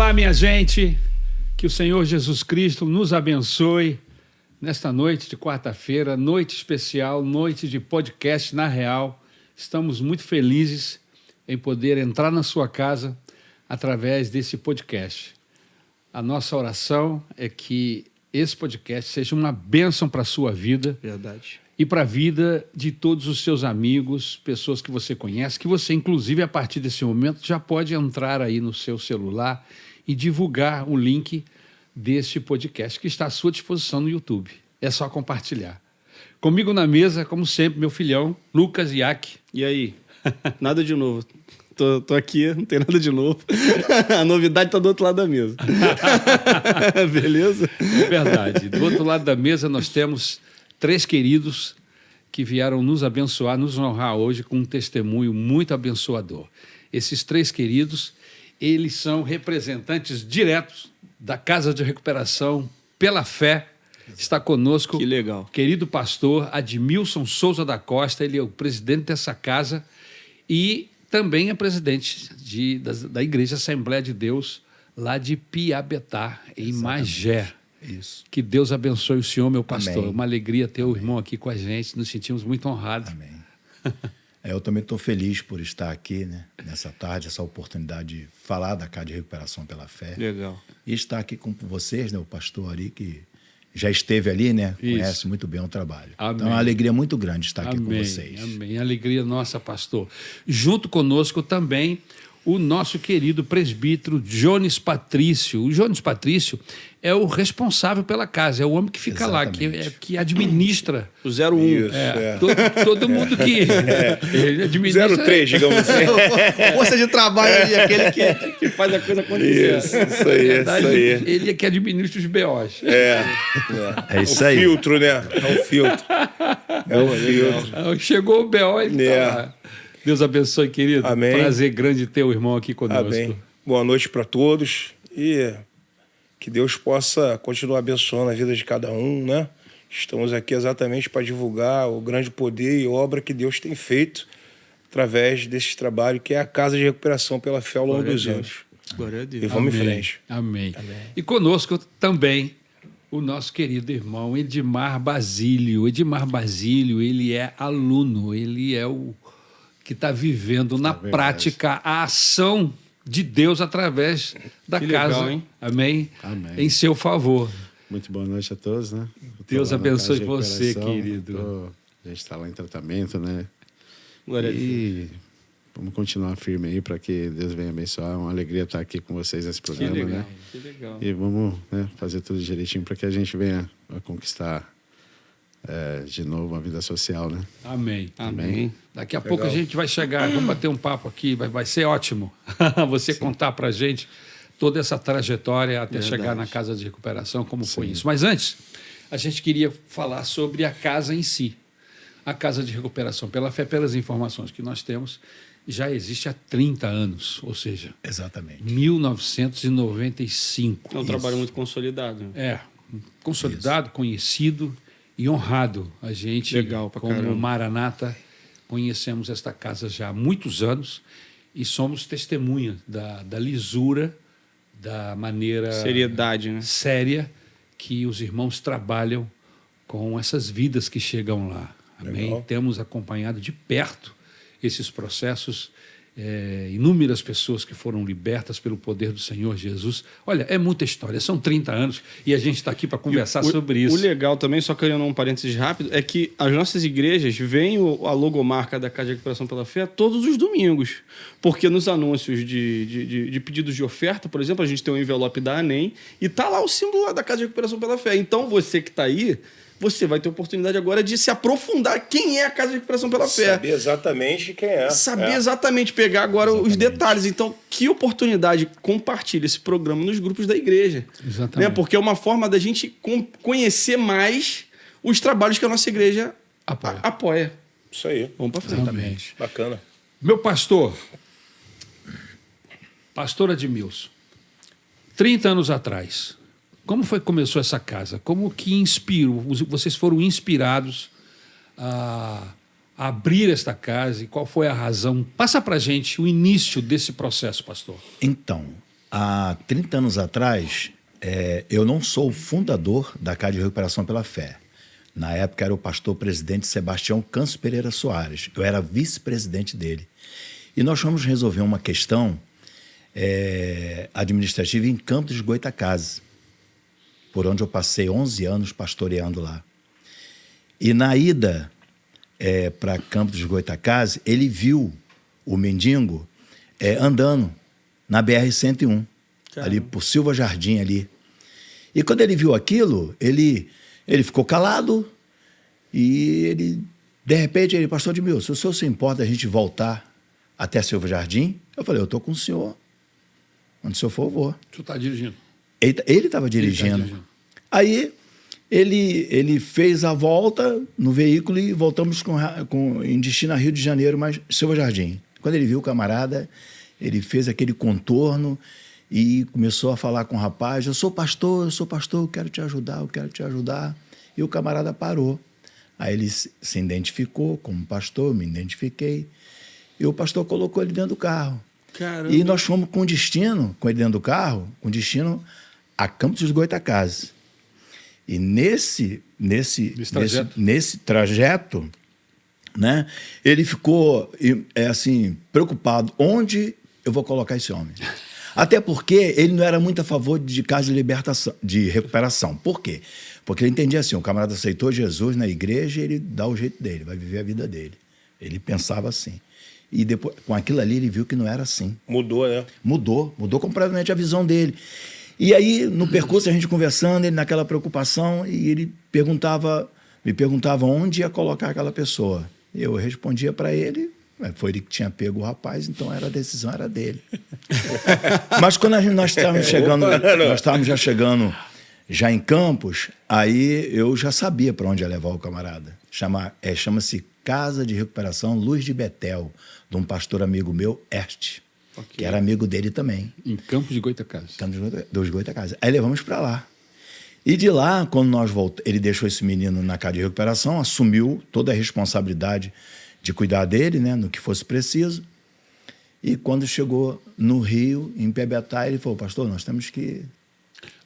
Olá, minha gente, que o Senhor Jesus Cristo nos abençoe nesta noite de quarta-feira, noite especial, noite de podcast na Real. Estamos muito felizes em poder entrar na sua casa através desse podcast. A nossa oração é que esse podcast seja uma bênção para a sua vida. Verdade. E para a vida de todos os seus amigos, pessoas que você conhece, que você, inclusive, a partir desse momento, já pode entrar aí no seu celular e divulgar o link desse podcast que está à sua disposição no YouTube. É só compartilhar. Comigo na mesa, como sempre, meu filhão, Lucas Iac. E aí? Nada de novo. Tô aqui, não tem nada de novo. A novidade tá do outro lado da mesa. Beleza? Verdade. Do outro lado da mesa nós temos 3 queridos que vieram nos abençoar, nos honrar hoje com um testemunho muito abençoador. Esses 3 queridos, eles são representantes diretos da Casa de Recuperação pela Fé. Está conosco Que legal. Querido pastor Admilson Souza da Costa, ele é o presidente dessa casa e também é presidente da Igreja Assembleia de Deus, lá de Piabetá, em Magé. Isso. Que Deus abençoe o senhor, meu pastor. Amém. Uma alegria ter o Amém. irmão aqui com a gente, nos sentimos muito honrados. Amém. Eu também estou feliz por estar aqui, né, nessa tarde, essa oportunidade de falar da Casa de Recuperação pela Fé. Legal. E estar aqui com vocês, né, o pastor Ari, que já esteve ali, né, Isso. conhece muito bem o trabalho. Amém. Então é uma alegria muito grande estar aqui com vocês. Amém. Alegria nossa, pastor. Junto conosco também o nosso querido presbítero Jones Patrício. O Jones Patrício é o responsável pela casa, é o homem que fica Exatamente. lá, que administra. O 01. Isso, Todo mundo que ele administra. 03, digamos assim. Força de trabalho ali, aquele que faz a coisa acontecer. Isso Na aí, verdade, isso aí. ele é que administra os BOs. É isso o aí. filtro, né? É o filtro. É o filtro. Chegou o BO, ele É. tá lá. Deus abençoe, querido. Amém. Prazer grande ter o irmão aqui conosco. Amém. Boa noite para todos e que Deus possa continuar abençoando a vida de cada um, né? Estamos aqui exatamente para divulgar o grande poder e obra que Deus tem feito através desse trabalho que é a Casa de Recuperação pela Fé ao longo Glória a dos Deus. anos. Glória a Deus. E vamos em Amém. frente. Amém. E conosco também o nosso querido irmão Edmar Basílio. Edmar Basílio, ele é aluno, ele é o que está vivendo na prática a ação de Deus através da Que casa. legal, hein? Amém? Amém. Em seu favor. Muito boa noite a todos, né? Eu tô Deus lá na abençoe Casa de você, Recuperação, querido. A gente está lá em tratamento, né? Glória a Deus. E vamos continuar firme aí para que Deus venha abençoar. É uma alegria estar aqui com vocês nesse Que programa, legal. né? Que legal. E vamos, né, fazer tudo direitinho para que a gente venha a conquistar de novo a vida social, né? Amém. Amém. Daqui a pouco a gente vai chegar, vamos bater um papo aqui, vai ser ótimo você contar para a gente toda essa trajetória até chegar na Casa de Recuperação, como foi isso. Mas antes, a gente queria falar sobre a casa em si. A Casa de Recuperação pela Fé, pelas informações que nós temos, já existe há 30 anos, ou seja, Exatamente. 1995. É um trabalho muito consolidado. É, consolidado, conhecido e honrado. A gente, Legal pra como caramba. Maranata, conhecemos esta casa já há muitos anos e somos testemunha da lisura, da maneira Seriedade, né? séria que os irmãos trabalham com essas vidas que chegam lá. Amém? Legal. Temos acompanhado de perto esses processos, inúmeras pessoas que foram libertas pelo poder do Senhor Jesus. Olha, é muita história, são 30 anos e a gente está aqui para conversar sobre isso. O legal também, só querendo um parênteses rápido, é que as nossas igrejas veem a logomarca da Casa de Recuperação pela Fé todos os domingos. Porque nos anúncios de pedidos de oferta, por exemplo, a gente tem um envelope da ANEM e tá lá o símbolo lá da Casa de Recuperação pela Fé. Então, você que está aí, você vai ter oportunidade agora de se aprofundar quem é a Casa de Recuperação pela Fé. Saber exatamente quem é. Saber exatamente, pegar agora os detalhes. Então, que oportunidade compartilha esse programa nos grupos da igreja. Exatamente. Né? Porque é uma forma da gente conhecer mais os trabalhos que a nossa igreja apoia. Isso aí. Vamos para frente. Exatamente. Bacana. Meu pastor Admilson, 30 anos atrás, como foi que começou essa casa? Como que inspirou? Vocês foram inspirados a abrir esta casa e qual foi a razão? Passa para a gente o início desse processo, pastor. Então, há 30 anos atrás, eu não sou o fundador da Casa de Recuperação pela Fé. Na época era o pastor-presidente Sebastião Canso Pereira Soares. Eu era vice-presidente dele. E nós fomos resolver uma questão administrativa em Campos de Goytacazes, por onde eu passei 11 anos pastoreando lá. E na ida para Campos de Goytacazes, ele viu o mendigo andando na BR-101, ali por Silva Jardim ali. E quando ele viu aquilo, ele ficou calado e ele, de repente, ele, pastor Edmilson, se o senhor se importa a gente voltar até Silva Jardim? Eu falei, eu estou com o senhor. Onde o senhor for, eu vou. O senhor está dirigindo? Ele estava dirigindo. Aí ele fez a volta no veículo e voltamos em destino a Rio de Janeiro, mas Silva Jardim. Quando ele viu o camarada, ele fez aquele contorno e começou a falar com o rapaz, eu sou pastor, eu quero te ajudar. E o camarada parou. Aí ele se identificou como pastor, me identifiquei. E o pastor colocou ele dentro do carro. Caramba. E nós fomos com ele dentro do carro, com destino a Campos dos Goytacazes. E nesse trajeto, né, ele ficou preocupado, onde eu vou colocar esse homem? Até porque ele não era muito a favor de casa de recuperação. Por quê? Porque ele entendia assim, o camarada aceitou Jesus na igreja, ele dá o jeito dele, vai viver a vida dele. Ele pensava assim. E depois, com aquilo ali, ele viu que não era assim. Mudou, né? Mudou completamente a visão dele. E aí, no percurso, a gente conversando, ele naquela preocupação, e ele me perguntava onde ia colocar aquela pessoa. Eu respondia para ele, foi ele que tinha pego o rapaz, então a decisão era dele. Mas quando nós estávamos já chegando já em Campos, aí eu já sabia para onde ia levar o camarada. Chama-se Casa de Recuperação Luz de Betel, de um pastor amigo meu, Erte, que era amigo dele também. Em Campos de Goytacazes. Campos dos Goytacazes. Aí levamos para lá. E de lá, quando nós voltamos, ele deixou esse menino na Casa de Recuperação, assumiu toda a responsabilidade de cuidar dele, né, no que fosse preciso. E quando chegou no Rio, em Pebetá, ele falou, pastor, nós temos que...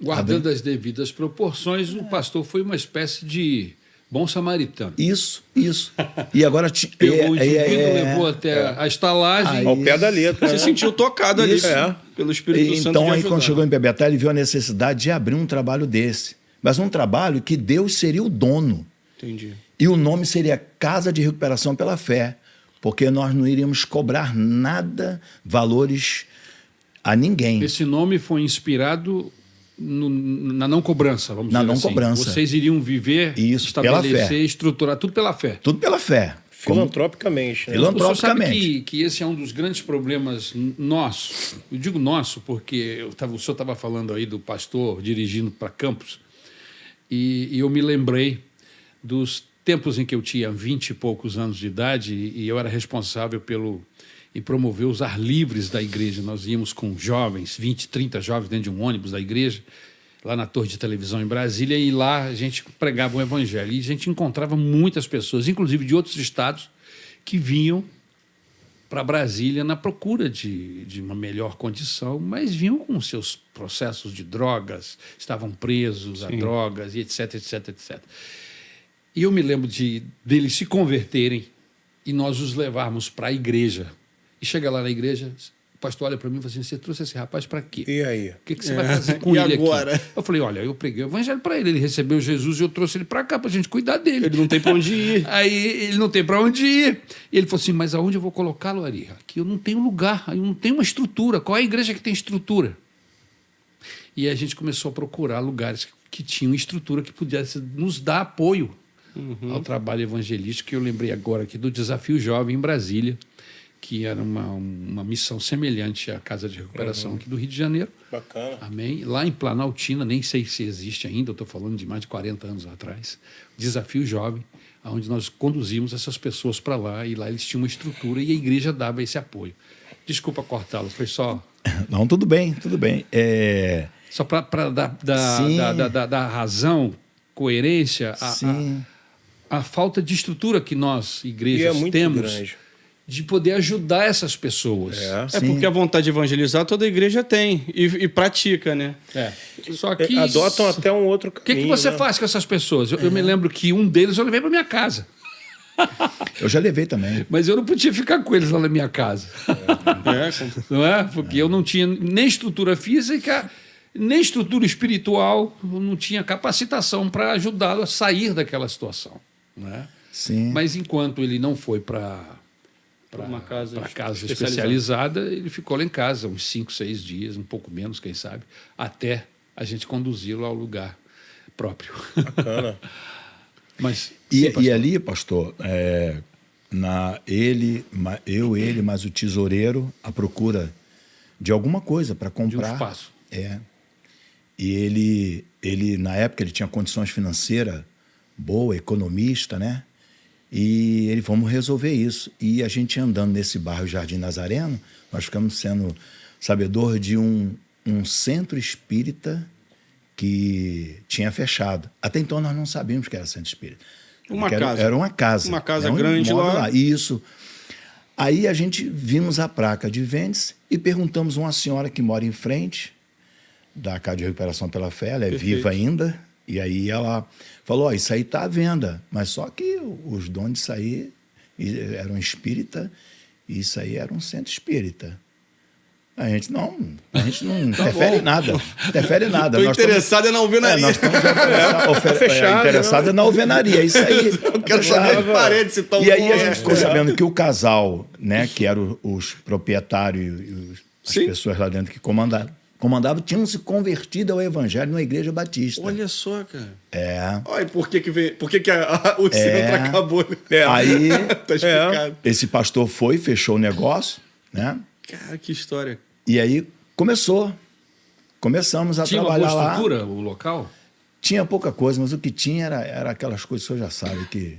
Guardando as devidas proporções, o pastor foi uma espécie de bom samaritano. Isso. E agora... Pegou o indivíduo, levou até a estalagem. Ao pé da letra. Você sentiu tocado ali pelo Espírito Santo. Então, de aí ajudar. quando chegou em Pebetá, ele viu a necessidade de abrir um trabalho desse. Mas um trabalho que Deus seria o dono. Entendi. E o nome seria Casa de Recuperação pela Fé, porque nós não iríamos cobrar nada, valores a ninguém. Esse nome foi inspirado na não cobrança, vamos dizer assim. Na não cobrança. Vocês iriam viver, isso, estabelecer, pela fé. Estruturar, tudo pela fé. Tudo pela fé. Filantropicamente. Né? O senhor sabe que esse é um dos grandes problemas nossos. Eu digo nosso porque o senhor estava falando aí do pastor dirigindo para Campos e eu me lembrei dos tempos em que eu tinha 20 e poucos anos de idade e eu era responsável em promover os ar livres da igreja. Nós íamos com jovens, 20, 30 jovens dentro de um ônibus da igreja, lá na Torre de Televisão em Brasília, e lá a gente pregava o evangelho. E a gente encontrava muitas pessoas, inclusive de outros estados, que vinham para Brasília na procura de uma melhor condição, mas vinham com seus processos de drogas, estavam presos a drogas, e etc, etc, etc. E eu me lembro deles se converterem e nós os levarmos para a igreja. E chega lá na igreja, o pastor olha para mim e fala assim, você trouxe esse rapaz para quê? E aí? É. O que você vai fazer com E ele agora? aqui? Eu falei, olha, eu preguei o evangelho para ele, ele recebeu Jesus e eu trouxe ele para cá para a gente cuidar dele. Ele não tem para onde ir. Aí ele não tem para onde ir. E ele falou assim, mas aonde eu vou colocá-lo, Ari? Aqui eu não tenho lugar, eu não tenho uma estrutura. Qual é a igreja que tem estrutura? E a gente começou a procurar lugares que tinham estrutura que pudesse nos dar apoio ao trabalho evangelístico, que eu lembrei agora aqui do Desafio Jovem em Brasília, que era uma missão semelhante à Casa de Recuperação aqui do Rio de Janeiro. Bacana. Amém? Lá em Planaltina, nem sei se existe ainda, eu estou falando de mais de 40 anos atrás, Desafio Jovem, onde nós conduzimos essas pessoas para lá, e lá eles tinham uma estrutura e a igreja dava esse apoio. Desculpa cortá-lo, foi só... Não, tudo bem, tudo bem. Só para dar razão, coerência, a falta de estrutura que nós, igrejas, muito temos grande. de poder ajudar essas pessoas. É Sim. porque a vontade de evangelizar toda a igreja tem e pratica, né? Só que Adotam até um outro o que caminho. você né? faz com essas pessoas? Eu me lembro que um deles eu levei para minha casa. Eu já levei também. Mas eu não podia ficar com eles lá na minha casa. Não é? Porque eu não tinha nem estrutura física, nem estrutura espiritual, eu não tinha capacitação para ajudá-lo a sair daquela situação. Não é? Sim. Mas enquanto ele não foi para uma casa especializada, ele ficou lá em casa uns 5, 6 dias, um pouco menos, quem sabe, até a gente conduzi-lo ao lugar próprio. Bacana. Mas, E, sim, pastor. e ali, pastor, eu, ele, mais o tesoureiro, à procura de alguma coisa para de um comprar. espaço. E ele, na época, ele tinha condições financeiras boa, economista, né? E ele, vamos resolver isso. E a gente andando nesse bairro Jardim Nazareno, nós ficamos sendo sabedor de um centro espírita que tinha fechado. Até então nós não sabíamos que era centro espírita. Uma Porque casa. Era uma casa. Uma casa Era um grande imóvel lá. Isso. Aí a gente vimos a placa de vendas e perguntamos a uma senhora que mora em frente da Casa de Recuperação pela Fé, ela é Perfeito. viva ainda, e aí ela falou, ó, isso aí está à venda, mas só que os donos disso aí eram espírita, e isso aí era um centro espírita. A gente não interfere em nada. Interfere em nada. Tô Nós interessado é na alvenaria. nós estamos Fechado, interessados é na alvenaria, isso aí. Eu quero saber de parede se estão E aí a boas. gente ficou sabendo que o casal, né, que eram os proprietários e as Sim. pessoas lá dentro que comandavam, tinham se convertido ao evangelho numa igreja batista. Olha só, cara. É. Olha, por que o centro acabou? Né? Aí Tá explicado. esse pastor foi, fechou o negócio, né? Cara, que história. E aí começamos a Tinha uma boa trabalhar lá. estrutura, o local? Tinha pouca coisa, mas o que tinha era aquelas coisas que o senhor já sabe que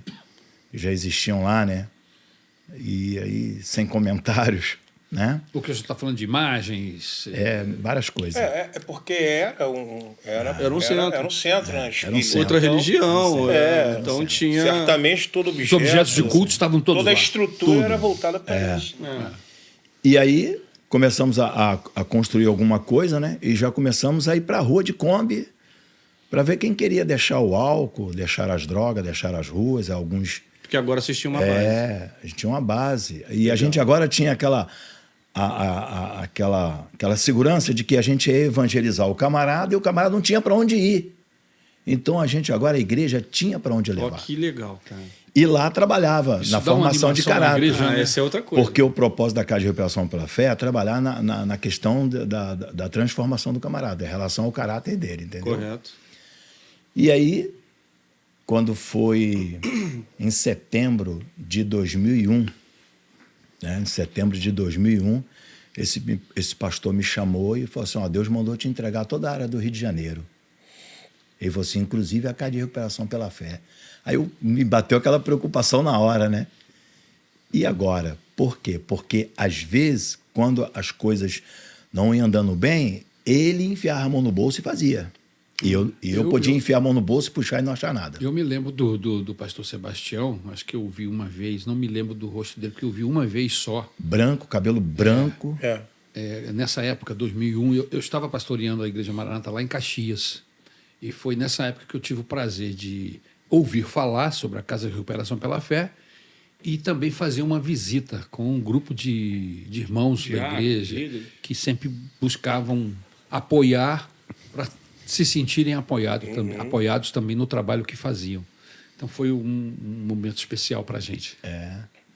já existiam lá, né? E aí, sem comentários, né? Porque você está falando de imagens. Várias coisas. É porque era um centro. Era um centro, né? Era um centro. Outra religião. É, então tinha. Certamente todo Os objeto, objetos de culto estavam todos toda a lá. estrutura Tudo. era voltada para isso. E aí começamos a construir alguma coisa, né? E já começamos a ir para a rua de Kombi para ver quem queria deixar o álcool, deixar as drogas, deixar as ruas, alguns... Porque agora vocês tinham uma base. A gente tinha uma base. E a gente agora tinha aquela segurança de que a gente ia evangelizar o camarada e o camarada não tinha para onde ir. Então a igreja tinha para onde Ó, levar. que legal, cara. E lá trabalhava Isso na dá uma formação de animação na caráter. igreja, né? Essa é outra coisa. Porque o propósito da Casa de Recuperação pela Fé é trabalhar na questão da transformação do camarada, em relação ao caráter dele, entendeu? Correto. E aí, quando foi em setembro de 2001, né, esse pastor me chamou e falou assim, ó, Deus mandou te entregar toda a área do Rio de Janeiro. Ele falou assim, inclusive a Casa de Recuperação pela Fé. Aí me bateu aquela preocupação na hora, né? E agora? Por quê? Porque, às vezes, quando as coisas não iam andando bem, ele enfiava a mão no bolso e fazia. E eu podia enfiar a mão no bolso, puxar e não achar nada. Eu me lembro do pastor Sebastião, acho que eu vi uma vez, não me lembro do rosto dele, porque eu vi uma vez só. Branco, cabelo branco. Nessa época, 2001, eu estava pastoreando a Igreja Maranata lá em Caxias. E foi nessa época que eu tive o prazer de ouvir falar sobre a Casa de Recuperação pela Fé e também fazer uma visita com um grupo de irmãos da igreja que sempre buscavam apoiar para se sentirem apoiados também no trabalho que faziam. Então foi um momento especial para a gente.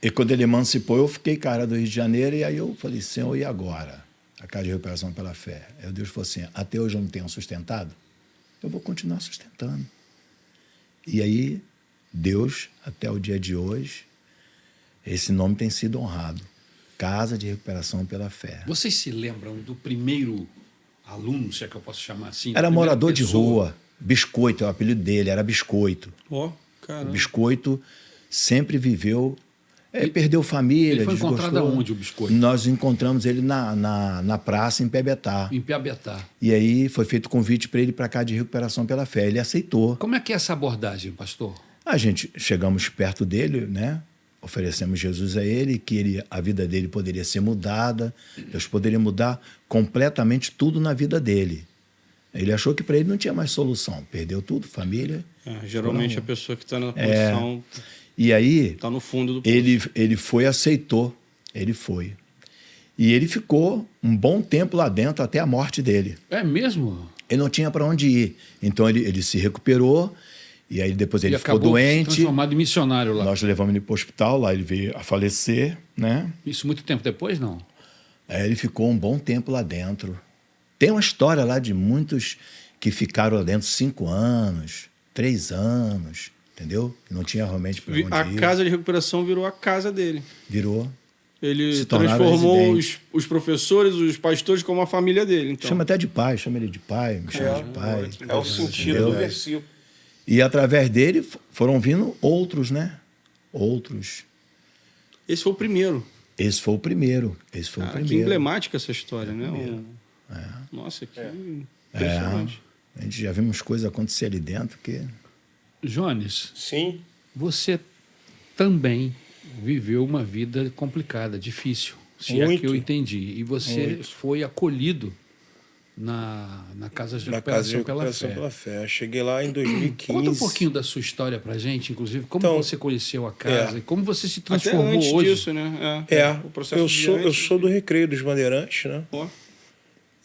E quando ele emancipou, eu fiquei cara do Rio de Janeiro e aí eu falei, Senhor, e agora? A Casa de Recuperação pela Fé. Aí Deus falou assim, até hoje eu não tenho sustentado, eu vou continuar sustentando. E aí, Deus, até o dia de hoje, esse nome tem sido honrado. Casa de Recuperação pela Fé. Vocês se lembram do primeiro aluno, se é que eu posso chamar assim? Era morador de pessoa? rua. Biscoito, é o apelido dele, era Biscoito. Ó, O caramba. Biscoito sempre viveu... perdeu família, Ele foi desgostou. encontrado aonde, o Biscoito? Nós encontramos ele na praça, em Pebetá. Em Piabetá. E aí foi feito convite para ele para cá de Recuperação pela Fé. Ele aceitou. Como é que é essa abordagem, pastor? A gente chegamos perto dele, né? oferecemos Jesus a ele, que a vida dele poderia ser mudada, Deus poderia mudar completamente tudo na vida dele. Ele achou que para ele não tinha mais solução, perdeu tudo, família. Geralmente a pessoa que está na posição E aí está no fundo do poço. ele foi, aceitou, ele foi. E ele ficou um bom tempo lá dentro até a morte dele. É mesmo? Ele não tinha para onde ir. Então ele se recuperou e aí depois ele ficou acabou doente. transformado em missionário lá. Nós levamos ele para o hospital, lá ele veio a falecer, né? Isso muito tempo depois, não? Aí ele ficou um bom tempo lá dentro. Tem uma história lá de muitos que ficaram lá dentro 5 anos, 3 anos, entendeu? Que não tinha realmente para onde ir. A casa de recuperação virou a casa dele. Virou. Ele Se tornaram transformou residentes. os professores, os pastores como a família dele. Então. Chama até de pai, chama ele de pai, me chama de pai. É o sentido Entendeu? do versículo. E através dele foram vindo outros, né? Outros. Esse foi o primeiro. Esse foi o primeiro. Que emblemática essa história, né? Nossa, que impressionante. A gente já vimos coisas acontecer ali dentro que... Jones, Sim. você também viveu uma vida complicada, difícil, se é Muito. que eu entendi. E você foi acolhido na Casa de Na Casa de Recuperação pela Recuperação Fé. pela Fé. Eu cheguei lá em 2015. Conta um pouquinho da sua história pra gente, inclusive, como Então, você conheceu a casa e como você se Até transformou antes hoje. disso, né? O processo Eu sou do Recreio dos Bandeirantes, né? Ó,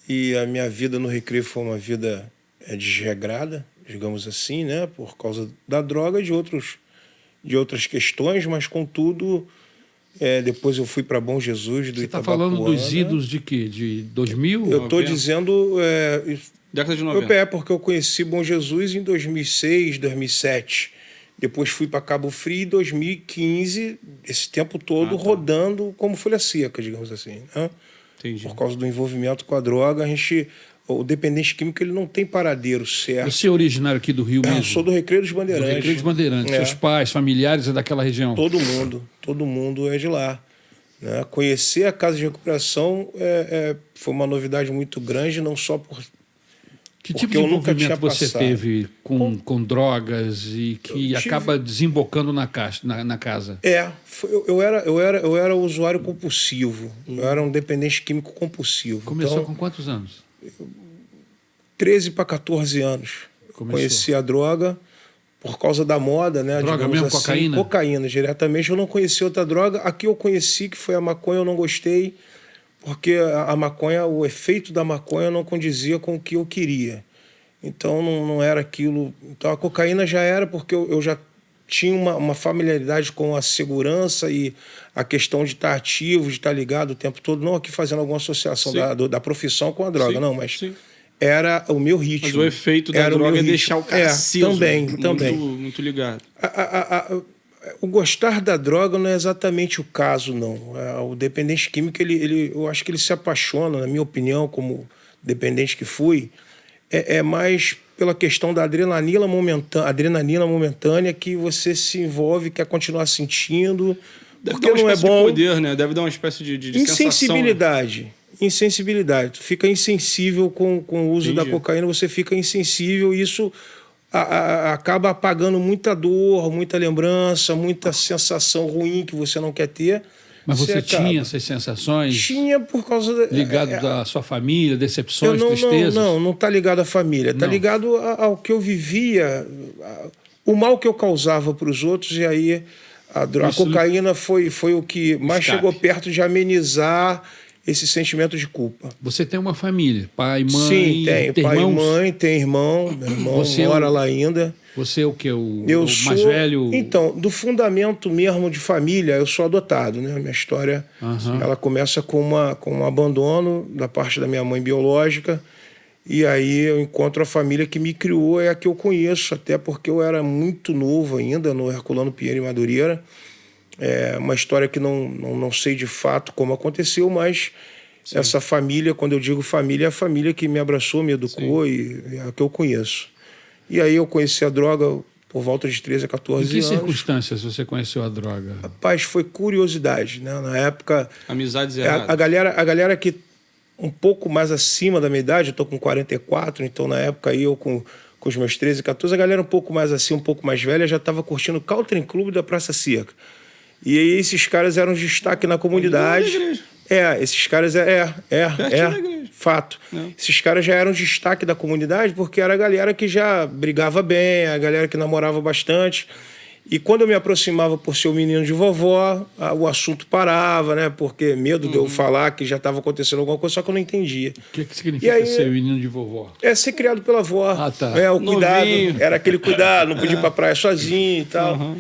E a minha vida no Recreio foi uma vida desregrada, digamos assim, né? Por causa da droga e de outras questões, mas contudo, depois eu fui para Bom Jesus do Você está Itabapuana. falando dos idos de quê? De 2000? Eu estou 90. dizendo... década de 90. porque eu conheci Bom Jesus em 2006, 2007. Depois fui para Cabo Frio em 2015, esse tempo todo rodando como folha seca, digamos assim. Né? Entendi. Por causa do envolvimento com a droga, o dependente químico ele não tem paradeiro certo. Você é originário aqui do Rio mesmo? Eu sou do Recreio dos Do Bandeirantes. Recreio dos Bandeirantes. Seus pais, familiares é daquela região? Todo mundo é de lá. Né? Conhecer a Casa de Recuperação foi uma novidade muito grande, não só por... Que tipo porque de eu nunca envolvimento tinha você passado. teve com drogas e que acaba desembocando na casa? Eu era usuário compulsivo. Eu era um dependente químico compulsivo. Começou Então, com quantos anos? 13 para 14 anos. Começou. Conheci a droga por causa da moda, né? Droga digamos mesmo, assim, cocaína? Cocaína, diretamente. Eu não conheci outra droga. Aqui eu conheci, que foi a maconha, eu não gostei, porque a maconha, o efeito da maconha não condizia com o que eu queria. Então não era aquilo. Então a cocaína já era, porque eu já tinha uma familiaridade com a segurança e a questão de estar ativo, de estar ligado o tempo todo, não aqui fazendo alguma associação da profissão com a droga, não, mas era o meu ritmo. Mas o efeito da Era o droga meu é ritmo. deixar o cara aceso. Também. Muito ligado. O gostar da droga não é exatamente o caso, não. O dependente químico, eu acho que ele se apaixona, na minha opinião, como dependente que fui, é mais pela questão da adrenalina momentânea que você se envolve, quer continuar sentindo. Deve Porque dar uma não é espécie bom. de poder, né? Deve dar uma espécie de Insensibilidade. Insensibilidade. Tu fica insensível com o uso da cocaína, você fica insensível e isso acaba apagando muita dor, muita lembrança, muita sensação ruim que você não quer ter. Mas você acaba. tinha essas sensações Tinha por causa... ligado da sua família, decepções, tristezas? Não está ligado à família. Está ligado ao que eu vivia, o mal que eu causava para os outros, e aí a cocaína foi o que mais chegou perto de amenizar esse sentimento de culpa. Você tem uma família, pai, mãe, Sim, tenho. tem Pai irmãos? e mãe, tem irmão. Meu irmão Você mora lá ainda. Você é o quê? Eu mais sou, velho? Então, do fundamento mesmo de família, eu sou adotado, né? Minha história, ela começa com um abandono da parte da minha mãe biológica, e aí eu encontro a família que me criou, é a que eu conheço, até porque eu era muito novo ainda, no Herculano Pinheiro em Madureira. É uma história que não sei de fato como aconteceu, mas essa família, quando eu digo família, é a família que me abraçou, me educou e é a que eu conheço. E aí eu conheci a droga por volta de 13 a 14 anos. Em que circunstâncias você conheceu a droga? Rapaz, foi curiosidade, né? Na época... Amizades erradas. A galera que um pouco mais acima da minha idade, eu tô com 44, então na época aí eu com os meus 13, 14, a galera um pouco mais assim, um pouco mais velha, já estava curtindo o Country Club da Praça Seca. E aí esses caras eram destaque na comunidade. Esses caras fato. Esses caras já eram destaque da comunidade porque era a galera que já brigava bem, a galera que namorava bastante. E quando eu me aproximava por ser o menino de vovó, o assunto parava, né? Porque medo de eu falar que já estava acontecendo alguma coisa, só que eu não entendia. O que significa ser menino de vovó? É ser criado pela avó. Ah, tá. O cuidado, Novinho. era aquele cuidado, não podia ir pra praia sozinho e tal.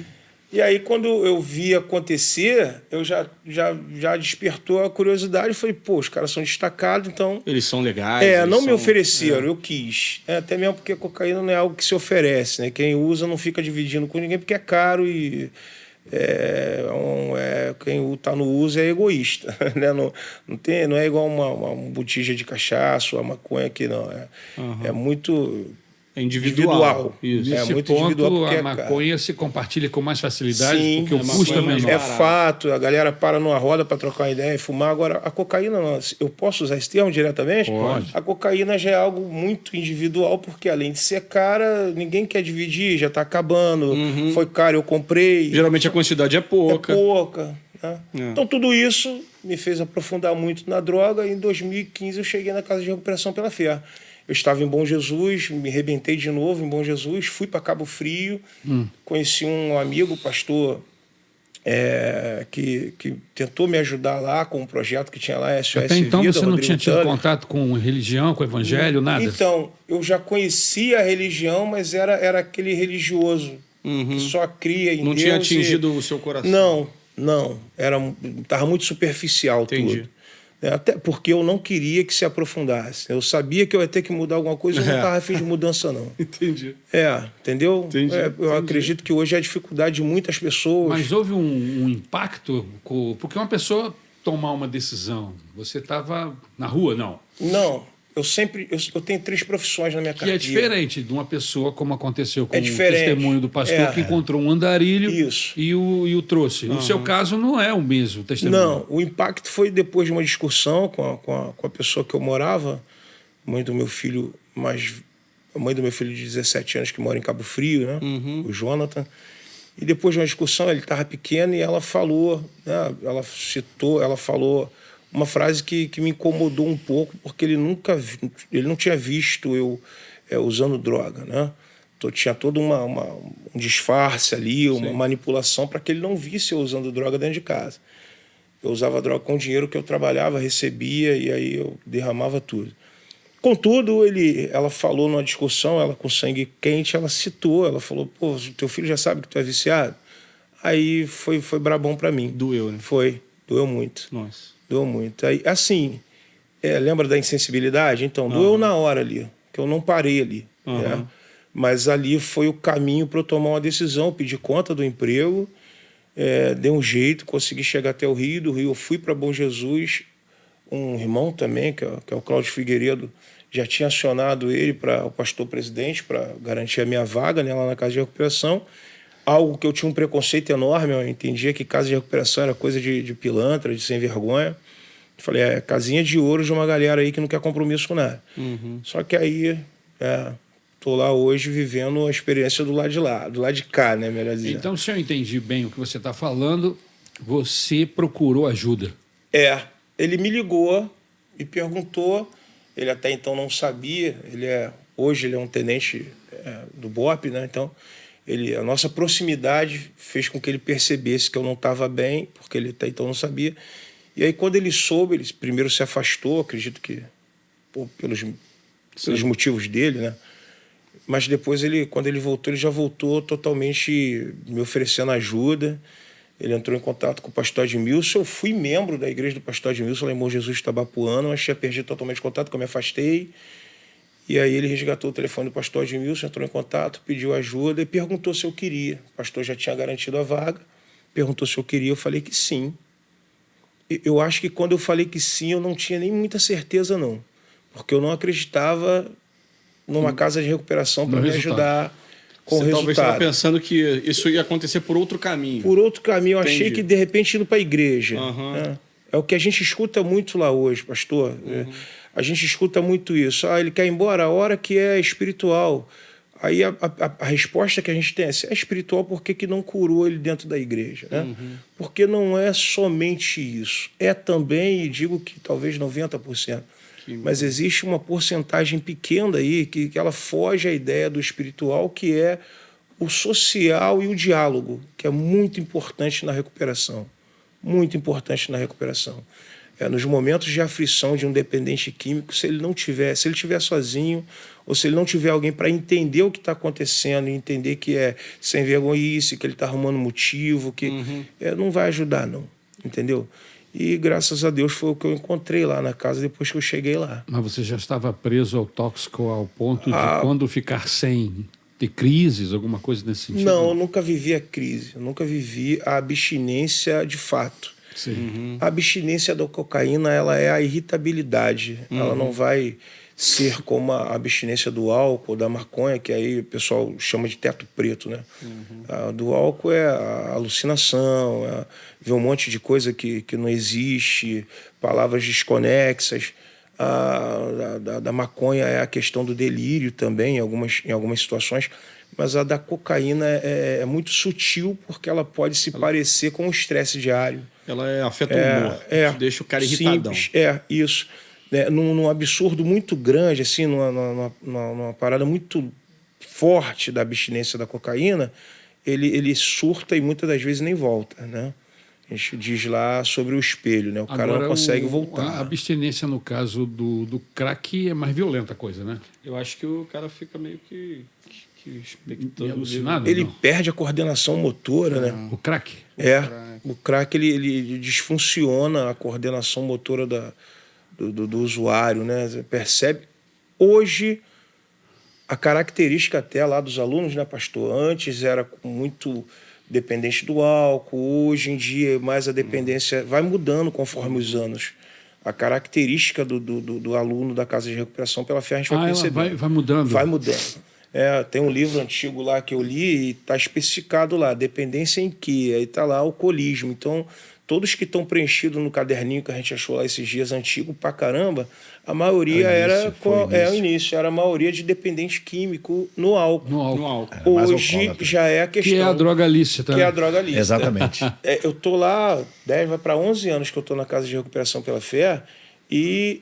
E aí, quando eu vi acontecer, eu já despertou a curiosidade. Falei, pô, os caras são destacados, então... Eles são legais. eles não me são- ofereceram, eu quis. Até mesmo porque a cocaína não é algo que se oferece, né? Quem usa não fica dividindo com ninguém porque é caro e... quem está no uso é egoísta, né? Não é igual uma botija de cachaça, uma maconha que não. É muito... É individual. Isso. Nesse muito ponto, individual porque a maconha se compartilha com mais facilidade, Sim, porque o a custo é maconha é mais menor. É barato. fato, a galera para numa roda para trocar uma ideia e fumar. Agora, a cocaína, não. Eu posso usar esse termo diretamente? Pode. A cocaína já é algo muito individual, porque além de ser cara, ninguém quer dividir, já está acabando. Foi caro, eu comprei. Geralmente a quantidade é pouca. É pouca. Né? Então, tudo isso me fez aprofundar muito na droga. E em 2015, eu cheguei na Casa de Recuperação pela Fé. Eu estava em Bom Jesus, me arrebentei de novo em Bom Jesus, fui para Cabo Frio, conheci um amigo, pastor, que tentou me ajudar lá com um projeto que tinha lá, SOS Até então Vida, você não Rodrigo tinha tido Tully. contato com religião, com evangelho, nada? Então, eu já conhecia a religião, mas era aquele religioso que só cria em Não Deus. tinha atingido o seu coração. Não. Estava muito superficial Entendi. tudo. Até porque eu não queria que se aprofundasse. Eu sabia que eu ia ter que mudar alguma coisa, eu não estava afim de mudança, não. Entendi. Entendeu? Entendi, Eu acredito que hoje é a dificuldade de muitas pessoas. Mas houve um impacto? Porque uma pessoa tomar uma decisão, você estava na rua, não? Não, eu tenho 3 profissões na minha Que carteira. é diferente de uma pessoa, como aconteceu com o diferente. testemunho do pastor, que encontrou um andarilho Isso. e o trouxe. O seu caso não é o mesmo testemunho. Não, o impacto foi depois de uma discussão com a pessoa que eu morava, mãe do meu filho a mãe do meu filho de 17 anos que mora em Cabo Frio, né? O Jonathan. E depois de uma discussão, ele estava pequeno e ela falou, né? Ela falou uma frase que me incomodou um pouco, porque ele não tinha visto eu usando droga, né? Então, tinha todo um disfarce ali, uma manipulação para que ele não visse eu usando droga dentro de casa. Eu usava droga com o dinheiro que eu trabalhava, recebia, e aí eu derramava tudo. Contudo, ela falou numa discussão, ela com sangue quente, ela citou, ela falou, pô, teu filho já sabe que tu é viciado? Aí foi brabão para mim. Doeu, né? Doeu muito. Nossa. Doeu muito. Aí, assim, lembra da insensibilidade? Então, doeu na hora ali, que eu não parei ali. Né? Mas ali foi o caminho para eu tomar uma decisão, pedir conta do emprego, dei um jeito, consegui chegar até o Rio. Do Rio eu fui para Bom Jesus, um irmão também, que é o Cláudio Figueiredo, já tinha acionado ele para o pastor presidente para garantir a minha vaga, né, lá na Casa de Recuperação. Algo que eu tinha um preconceito enorme, eu entendia que casa de recuperação era coisa de pilantra, de sem vergonha. Falei, casinha de ouro de uma galera aí que não quer compromisso com nada. Só que aí, tô lá hoje vivendo a experiência do lado de lá, do lado de cá, né, melhor dizendo. Então, se eu entendi bem o que você está falando, você procurou ajuda. Ele me ligou e perguntou, ele até então não sabia, hoje ele é um tenente do BOP, né, então... a nossa proximidade fez com que ele percebesse que eu não estava bem, porque ele até então não sabia. E aí, quando ele soube, ele primeiro se afastou, acredito que pelos motivos dele, né? Mas depois, quando ele voltou, ele já voltou totalmente me oferecendo ajuda. Ele entrou em contato com o pastor Edmilson. Eu fui membro da igreja do pastor Edmilson, lá em Bom Jesus, Itabapuana, mas tinha perdido totalmente o contato, que eu me afastei. E aí ele resgatou o telefone do pastor Edmilson, entrou em contato, pediu ajuda e perguntou se eu queria. O pastor já tinha garantido a vaga, perguntou se eu queria, eu falei que sim. Eu acho que quando eu falei que sim, eu não tinha nem muita certeza, não. Porque eu não acreditava numa casa de recuperação para me ajudar com o Você talvez resultado. estava pensando que isso ia acontecer por outro caminho. Por outro caminho, eu Entendi. achei que, de repente, indo para a igreja. Né? É o que a gente escuta muito lá hoje, pastor. A gente escuta muito isso. Ele quer ir embora a hora que é espiritual. Aí a resposta que a gente tem é: se é espiritual, por que não curou ele dentro da igreja? Né? Porque não é somente isso. É também, e digo que talvez 90%, mas existe uma porcentagem pequena aí que ela foge à ideia do espiritual, que é o social e o diálogo, que é muito importante na recuperação. Muito importante na recuperação. Nos momentos de aflição de um dependente químico, se ele estiver sozinho, ou se ele não tiver alguém para entender o que está acontecendo e entender que é sem vergonhice, que ele está arrumando motivo, que não vai ajudar, não. Entendeu? E graças a Deus foi o que eu encontrei lá na casa depois que eu cheguei lá. Mas você já estava preso ao tóxico ao ponto de quando ficar sem ter crises, alguma coisa nesse sentido? Não, eu nunca vivi a crise, eu nunca vivi a abstinência de fato. Sim. A abstinência da cocaína, ela é a irritabilidade. Ela não vai ser como a abstinência do álcool, da maconha, que aí o pessoal chama de teto preto, né? A do álcool é a alucinação, é ver um monte de coisa que não existe, palavras desconexas. Da maconha é a questão do delírio também, em algumas situações. Mas a da cocaína é muito sutil, porque ela pode se parecer com o estresse diário. Ela afeta o humor, deixa o cara irritadão. Simples, isso. Num absurdo muito grande, assim, numa parada muito forte da abstinência da cocaína, ele surta e muitas das vezes nem volta, né? A gente diz lá sobre o espelho, né? O cara não consegue voltar. A abstinência, no caso do crack, é mais violenta a coisa, né? Eu acho que o cara fica meio que expectando. Alucinado? Ele não? perde a coordenação motora, né? O crack? O crack ele disfunciona a coordenação motora do usuário, né? Você percebe. Hoje, a característica até lá dos alunos, né, pastor? Antes era muito dependente do álcool, hoje em dia mais a dependência vai mudando conforme os anos. A característica do aluno da casa de recuperação pela fé, a gente vai perceber. Vai mudando. Vai mudando. Tem um livro antigo lá que eu li e está especificado lá, dependência em que? Aí está lá alcoolismo. Então, todos que estão preenchidos no caderninho que a gente achou lá esses dias, antigo pra caramba, a maioria o início, era a maioria de dependente químico no álcool. No álcool. Hoje já é a questão. Que é a droga lícita. Que é a droga lícita. Exatamente. Eu tô lá, vai para 11 anos que eu tô na casa de recuperação pela fé, e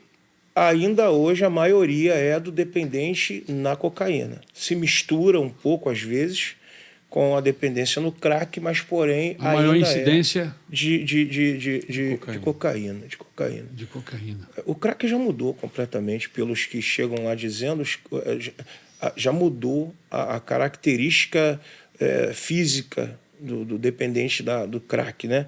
ainda hoje a maioria é do dependente na cocaína. Se mistura um pouco, às vezes, com a dependência no crack, mas, porém, a maior ainda incidência de cocaína. De cocaína. O crack já mudou completamente, pelos que chegam lá dizendo, já mudou a característica física do dependente do crack, né?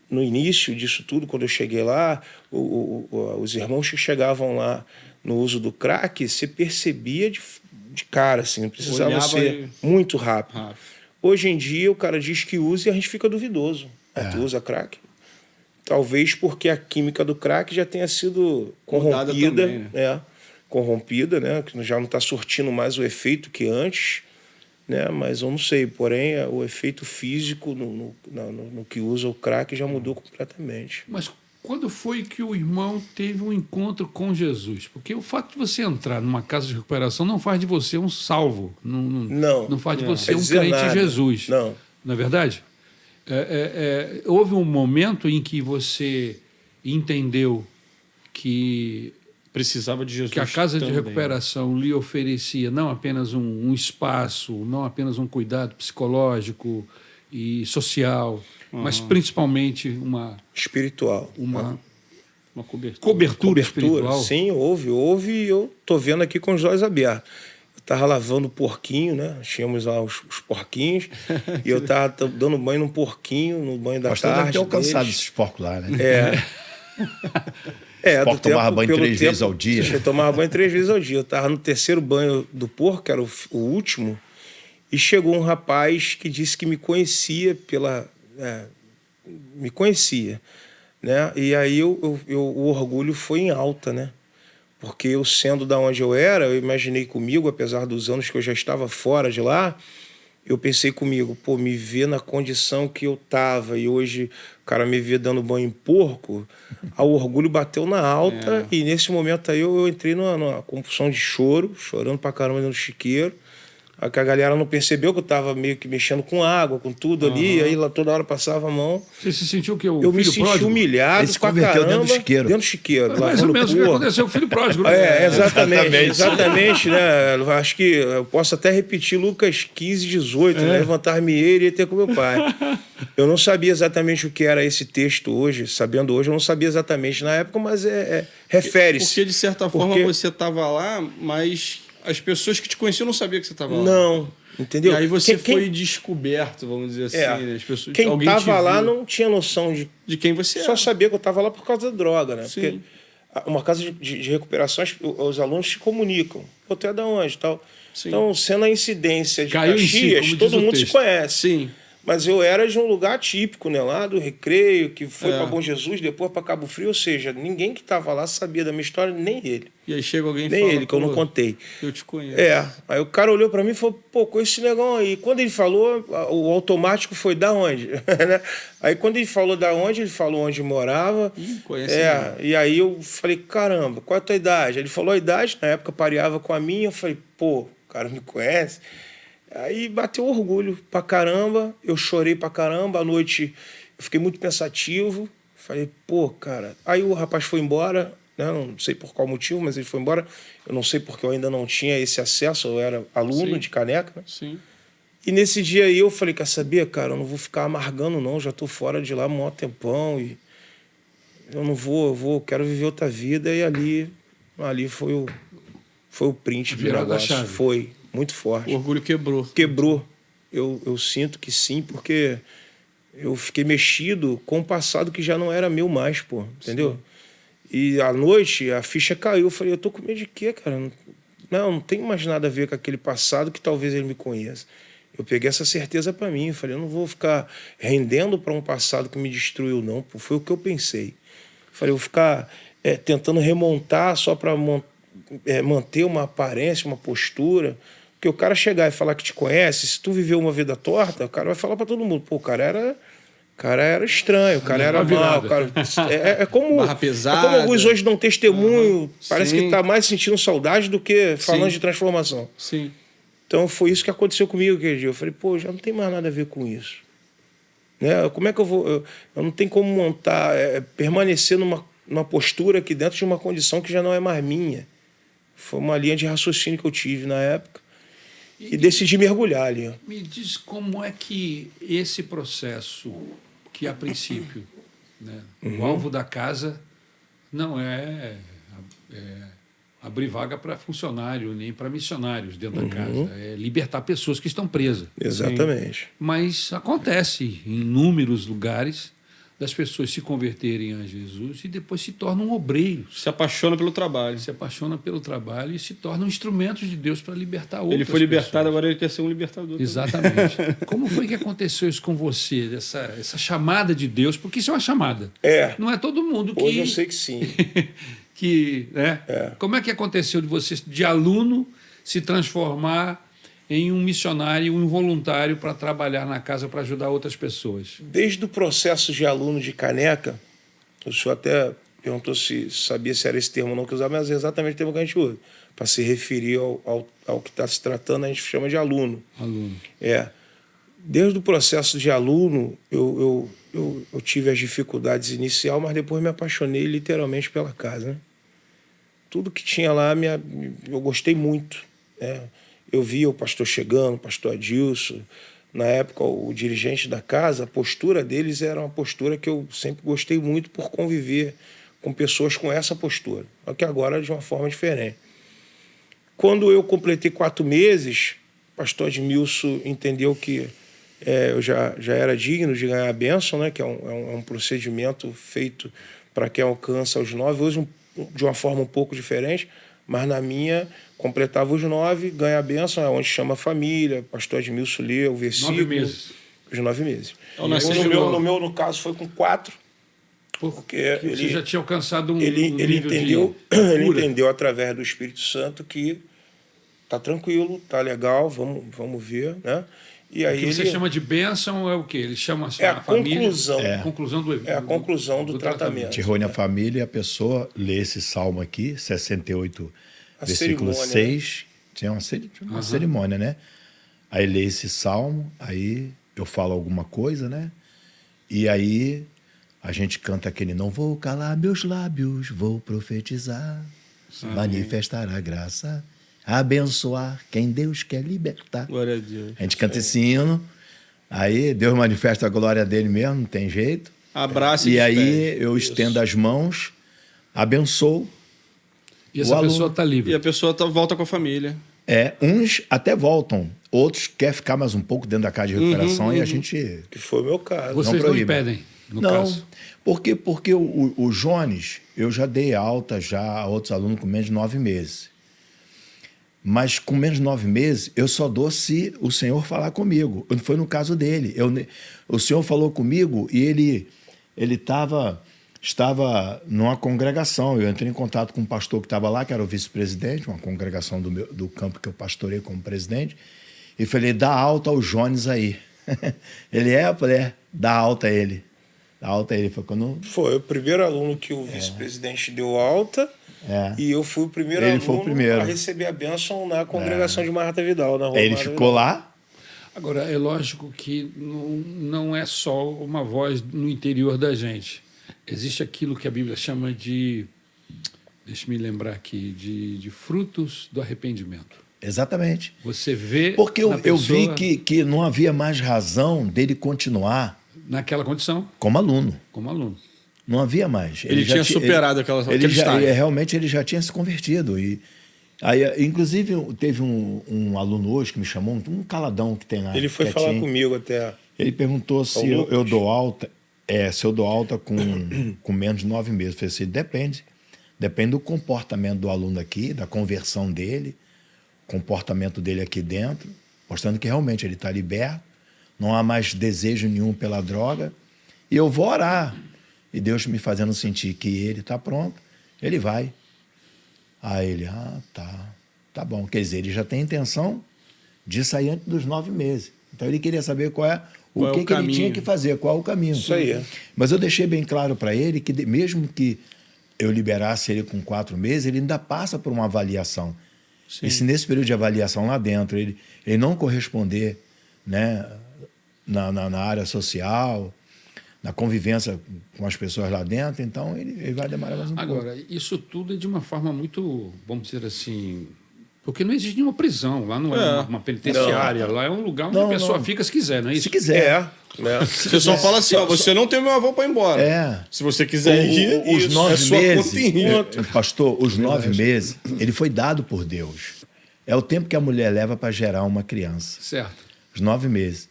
No início disso tudo, quando eu cheguei lá, os irmãos que chegavam lá no uso do crack, você percebia de cara, assim, não precisava ser muito rápido. Hoje em dia, o cara diz que usa e a gente fica duvidoso. Tu usa crack? Talvez porque a química do crack já tenha sido corrompida, também, né? Corrompida, né? Que já não está surtindo mais o efeito que antes, né? Mas eu não sei. Porém, o efeito físico no que usa o crack já mudou completamente. Mas quando foi que o irmão teve um encontro com Jesus? Porque o fato de você entrar numa casa de recuperação não faz de você um salvo. Não faz de você um crente em Jesus. Não. Não é verdade? Houve um momento em que você entendeu que precisava de Jesus, que a casa também. De recuperação lhe oferecia não apenas um espaço, não apenas um cuidado psicológico e social, mas principalmente uma espiritual, uma cobertura espiritual. Sim, houve, e eu tô vendo aqui com os olhos abertos. Eu tava lavando o porquinho, né? Tínhamos lá os porquinhos, e eu tava dando banho num porquinho, no banho da tarde. Deve ter alcançado esses porcos lá, né? Do tomava banho 3 vezes ao dia. Eu tomava banho 3 vezes ao dia. Eu estava no terceiro banho do porco, que era o último, e chegou um rapaz que disse que me conhecia me conhecia, né? E aí o orgulho foi em alta, né? Porque eu, sendo da onde eu era, eu imaginei comigo, apesar dos anos que eu já estava fora de lá, eu pensei comigo, me ver na condição que eu estava e hoje o cara me vê dando banho em porco, o orgulho bateu na alta e nesse momento aí eu entrei numa compulsão de choro, chorando pra caramba dentro do chiqueiro. Aí que a galera não percebeu que eu tava meio que mexendo com água, com tudo ali, aí lá toda hora passava a mão. Você se sentiu o quê? O Eu me filho senti pródigo? humilhado Ele se pra converteu caramba. dentro do chiqueiro. Dentro do chiqueiro. Mais ou lavando menos o que porco. aconteceu com o filho pródigo, né? Exatamente, né? Eu acho que eu posso até repetir Lucas 15, 18, né? Levantar-me-ei e iria ter com meu pai. Eu não sabia exatamente o que era esse texto hoje, sabendo hoje, eu não sabia exatamente na época, mas refere-se. Porque, de certa forma, Porque- você estava lá, mas as pessoas que te conheciam não sabiam que você estava lá. Não, entendeu? E aí você Quem- foi descoberto, vamos dizer assim. Né? As pessoas, Quem alguém te estava lá viu não tinha noção de quem você só era. sabia que eu estava lá por causa da droga, né? Sim. Porque uma casa de recuperação, os alunos se comunicam. Pô, tu é da onde? Tal. Sim. Então, sendo a incidência de Caiu em si, Caxias, como diz todo o mundo se texto. conhece. Sim. Mas eu era de um lugar típico, né? Lá do Recreio, que foi É. para Bom Jesus, depois para Cabo Frio. Ou seja, ninguém que estava lá sabia da minha história, nem ele. E aí chega alguém e Nem fala, ele, que eu não "Pô, contei. eu te conheço." Aí o cara olhou para mim e falou, pô, com esse negão aí. Quando ele falou, o automático foi da onde? Né? Aí quando ele falou da onde, ele falou onde morava. Ih, conhece mesmo. E aí eu falei, caramba, qual é a tua idade? Ele falou a idade, na época pareava com a minha. Eu falei, pô, o cara me conhece. Aí bateu orgulho pra caramba, eu chorei pra caramba, à noite eu fiquei muito pensativo. Falei, pô, cara. Aí o rapaz foi embora, né? Não sei por qual motivo, mas ele foi embora. Eu não sei porque eu ainda não tinha esse acesso, eu era aluno Sim. de Caneca, né? Sim. E nesse dia aí eu falei, quer saber, cara, eu não vou ficar amargando não, já tô fora de lá há um maior tempão e eu não vou, quero viver outra vida. E ali foi o print do Virada a negócio. chave. Foi muito forte. O orgulho quebrou. Quebrou. Eu sinto que sim, porque eu fiquei mexido com o passado que já não era meu mais, pô, entendeu? E à noite a ficha caiu. Eu falei, eu tô com medo de quê, cara? Não tem mais nada a ver com aquele passado que talvez ele me conheça. Eu peguei essa certeza para mim. Eu falei, eu não vou ficar rendendo para um passado que me destruiu, não. Pô, foi o que eu pensei. Eu falei, eu vou ficar tentando remontar só para manter uma aparência, uma postura. Porque o cara chegar e falar que te conhece, se tu viveu uma vida torta, o cara vai falar para todo mundo, pô, o cara era estranho, o cara era mal, o cara... É como Barra pesada. é como alguns hoje dão testemunho, parece Sim. que tá mais sentindo saudade do que falando Sim. de transformação. Sim. Então foi isso que aconteceu comigo aquele dia. Eu falei, pô, já não tem mais nada a ver com isso. Né? Como é que eu vou... Eu não tenho como montar, permanecer numa postura aqui dentro de uma condição que já não é mais minha. Foi uma linha de raciocínio que eu tive na época. E decidi mergulhar ali. Me diz como é que esse processo, que a princípio, né, o alvo da casa não é abrir vaga para funcionário, nem para missionários dentro da casa, é libertar pessoas que estão presas. Exatamente. Mas acontece em inúmeros lugares das pessoas se converterem a Jesus e depois se tornam obreiros. Se apaixona pelo trabalho. Se apaixona pelo trabalho e se tornam instrumentos de Deus para libertar outras Ele foi libertado, pessoas. agora ele quer ser um libertador. Exatamente. Como foi que aconteceu isso com você, essa chamada de Deus? Porque isso é uma chamada. É. Não é todo mundo que... Hoje eu sei que sim. né? Como é que aconteceu de você, de aluno, se transformar em um missionário, um voluntário para trabalhar na casa para ajudar outras pessoas? Desde o processo de aluno de Caneca, o senhor até perguntou se sabia se era esse termo ou não que usava, mas é exatamente o termo que a gente usa. Para se referir ao que está se tratando, a gente chama de aluno. Aluno. Desde o processo de aluno, eu tive as dificuldades inicial, mas depois me apaixonei literalmente pela casa. Né? Tudo que tinha lá, eu gostei muito. Né? Eu via o pastor chegando, o pastor Adilson. Na época, o dirigente da casa, a postura deles era uma postura que eu sempre gostei muito por conviver com pessoas com essa postura. Só que agora de uma forma diferente. Quando eu completei 4 meses, o pastor Admilson entendeu que eu já era digno de ganhar a bênção, né? Que é um procedimento feito para quem alcança os 9, hoje de uma forma um pouco diferente, mas na minha completava os 9, ganha a bênção, é onde chama a família, o pastor Admilson lê o versículo. 9 meses. Os 9 meses. No caso, foi com 4, porque Você já tinha alcançado ele nível entendeu, de ele cura. entendeu através do Espírito Santo que tá tranquilo, tá legal, vamos ver, né? E aí O que você chama de bênção é o quê? Ele chama a família... conclusão. Conclusão do É a conclusão do tratamento. Te reúne a família e a pessoa lê esse salmo aqui, 68, A versículo cerimônia, 6. Tinha uma cerimônia, né? Aí lê esse salmo, aí eu falo alguma coisa, né? E aí a gente canta aquele não vou calar meus lábios, vou profetizar, manifestar a graça, abençoar quem Deus quer libertar. Glória a Deus. A gente canta esse hino, aí Deus manifesta a glória dele mesmo, não tem jeito. Abraço E despede. aí eu estendo as mãos, abençoo. E essa O aluno- pessoa está E livre. a pessoa volta com a família. Uns até voltam, outros querem ficar mais um pouco dentro da casa de recuperação e a gente... Que foi o meu caso. Vocês não proíbe. impedem, no não, caso. porque o Jones, eu já dei alta já a outros alunos com menos de 9 meses. Mas com menos de 9 meses, eu só dou se o Senhor falar comigo. Foi no caso dele. O Senhor falou comigo e ele estava numa congregação. Eu entrei em contato com um pastor que estava lá, que era o vice-presidente, uma congregação do campo que eu pastorei como presidente, e falei, dá alta ao Jones aí. Eu falei, dá alta a ele. Dá alta a ele. Foi quando... Foi o primeiro aluno que o vice-presidente deu alta. E eu fui o primeiro Ele aluno foi o primeiro. a receber a bênção na congregação de Marta Vidal. Na rua Ele Marta ficou Vidal. lá. Agora, é lógico que não é só uma voz no interior da gente. Existe aquilo que a Bíblia chama de, deixa-me lembrar aqui, de frutos do arrependimento. Exatamente. Você vê Porque na eu vi pessoa que não havia mais razão dele continuar naquela condição, como aluno. como aluno. Não havia mais. Ele já tinha ti- superado aquele estágio. realmente ele já tinha se convertido. Aí, inclusive, teve um aluno hoje que me chamou, um caladão que tem lá. Ele foi quietinho. falar comigo até. Ele perguntou se Lucas? eu dou alta. Se eu dou alta com menos de 9 meses. Eu falei assim, depende. Depende do comportamento do aluno aqui, da conversão dele, comportamento dele aqui dentro, mostrando que realmente ele está liberto, não há mais desejo nenhum pela droga. E eu vou orar. E Deus me fazendo sentir que ele está pronto, ele vai. Aí ele, tá bom. Quer dizer, ele já tem intenção de sair antes dos 9 meses. Então ele queria saber qual é o que ele caminho. tinha que fazer, qual é o caminho. Isso aí. Mas eu deixei bem claro para ele que mesmo que eu liberasse ele com 4 meses, ele ainda passa por uma avaliação. Sim. E se nesse período de avaliação lá dentro ele não corresponder, né, na área social, na convivência com as pessoas lá dentro, então ele vai demorar mais um pouco. Agora, isso tudo é de uma forma muito, vamos dizer assim, porque não existe nenhuma prisão, lá não é uma penitenciária, lá é um lugar onde a pessoa fica se quiser, não é isso? Se quiser. Né? Você só fala assim, você não tem o meu avô para ir embora. Se você quiser ir, Os 9 é sua conta em rir. pastor, os 9 meses, ele foi dado por Deus. É o tempo que a mulher leva para gerar uma criança. Certo. Os 9 meses.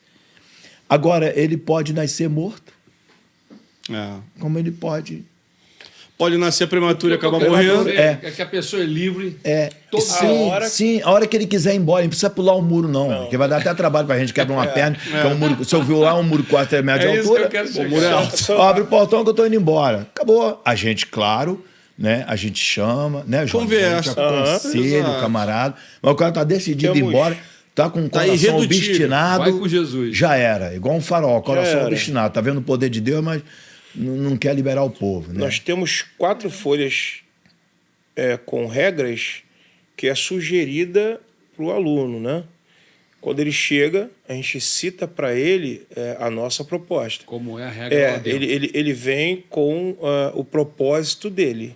Agora, ele pode nascer morto, como ele pode... Pode nascer prematuro e acabar Prematuro morrendo. é que a pessoa é livre. Sim, a hora que ele quiser ir embora, não precisa pular um muro, não. Porque vai dar até trabalho pra gente, quebra uma perna, que é um muro, você ouviu lá, um muro 4 metros de É isso altura. que eu quero chegar. O muro é alto. Abre o portão que eu tô indo embora. Acabou. A gente, claro, né? A gente chama, né, João? Conversa. A gente aconselha o Exato. camarada. Mas o cara tá decidido a ir embora, tá com o coração irredutível. obstinado. Vai com Jesus. Já era. Igual um farol, coração era. obstinado. Tá vendo o poder de Deus, mas não quer liberar o povo, né? Nós temos 4 folhas com regras que é sugerida para o aluno, né? Quando ele chega, a gente cita para ele a nossa proposta. Como é a regra lá dentro. Ele vem com o propósito dele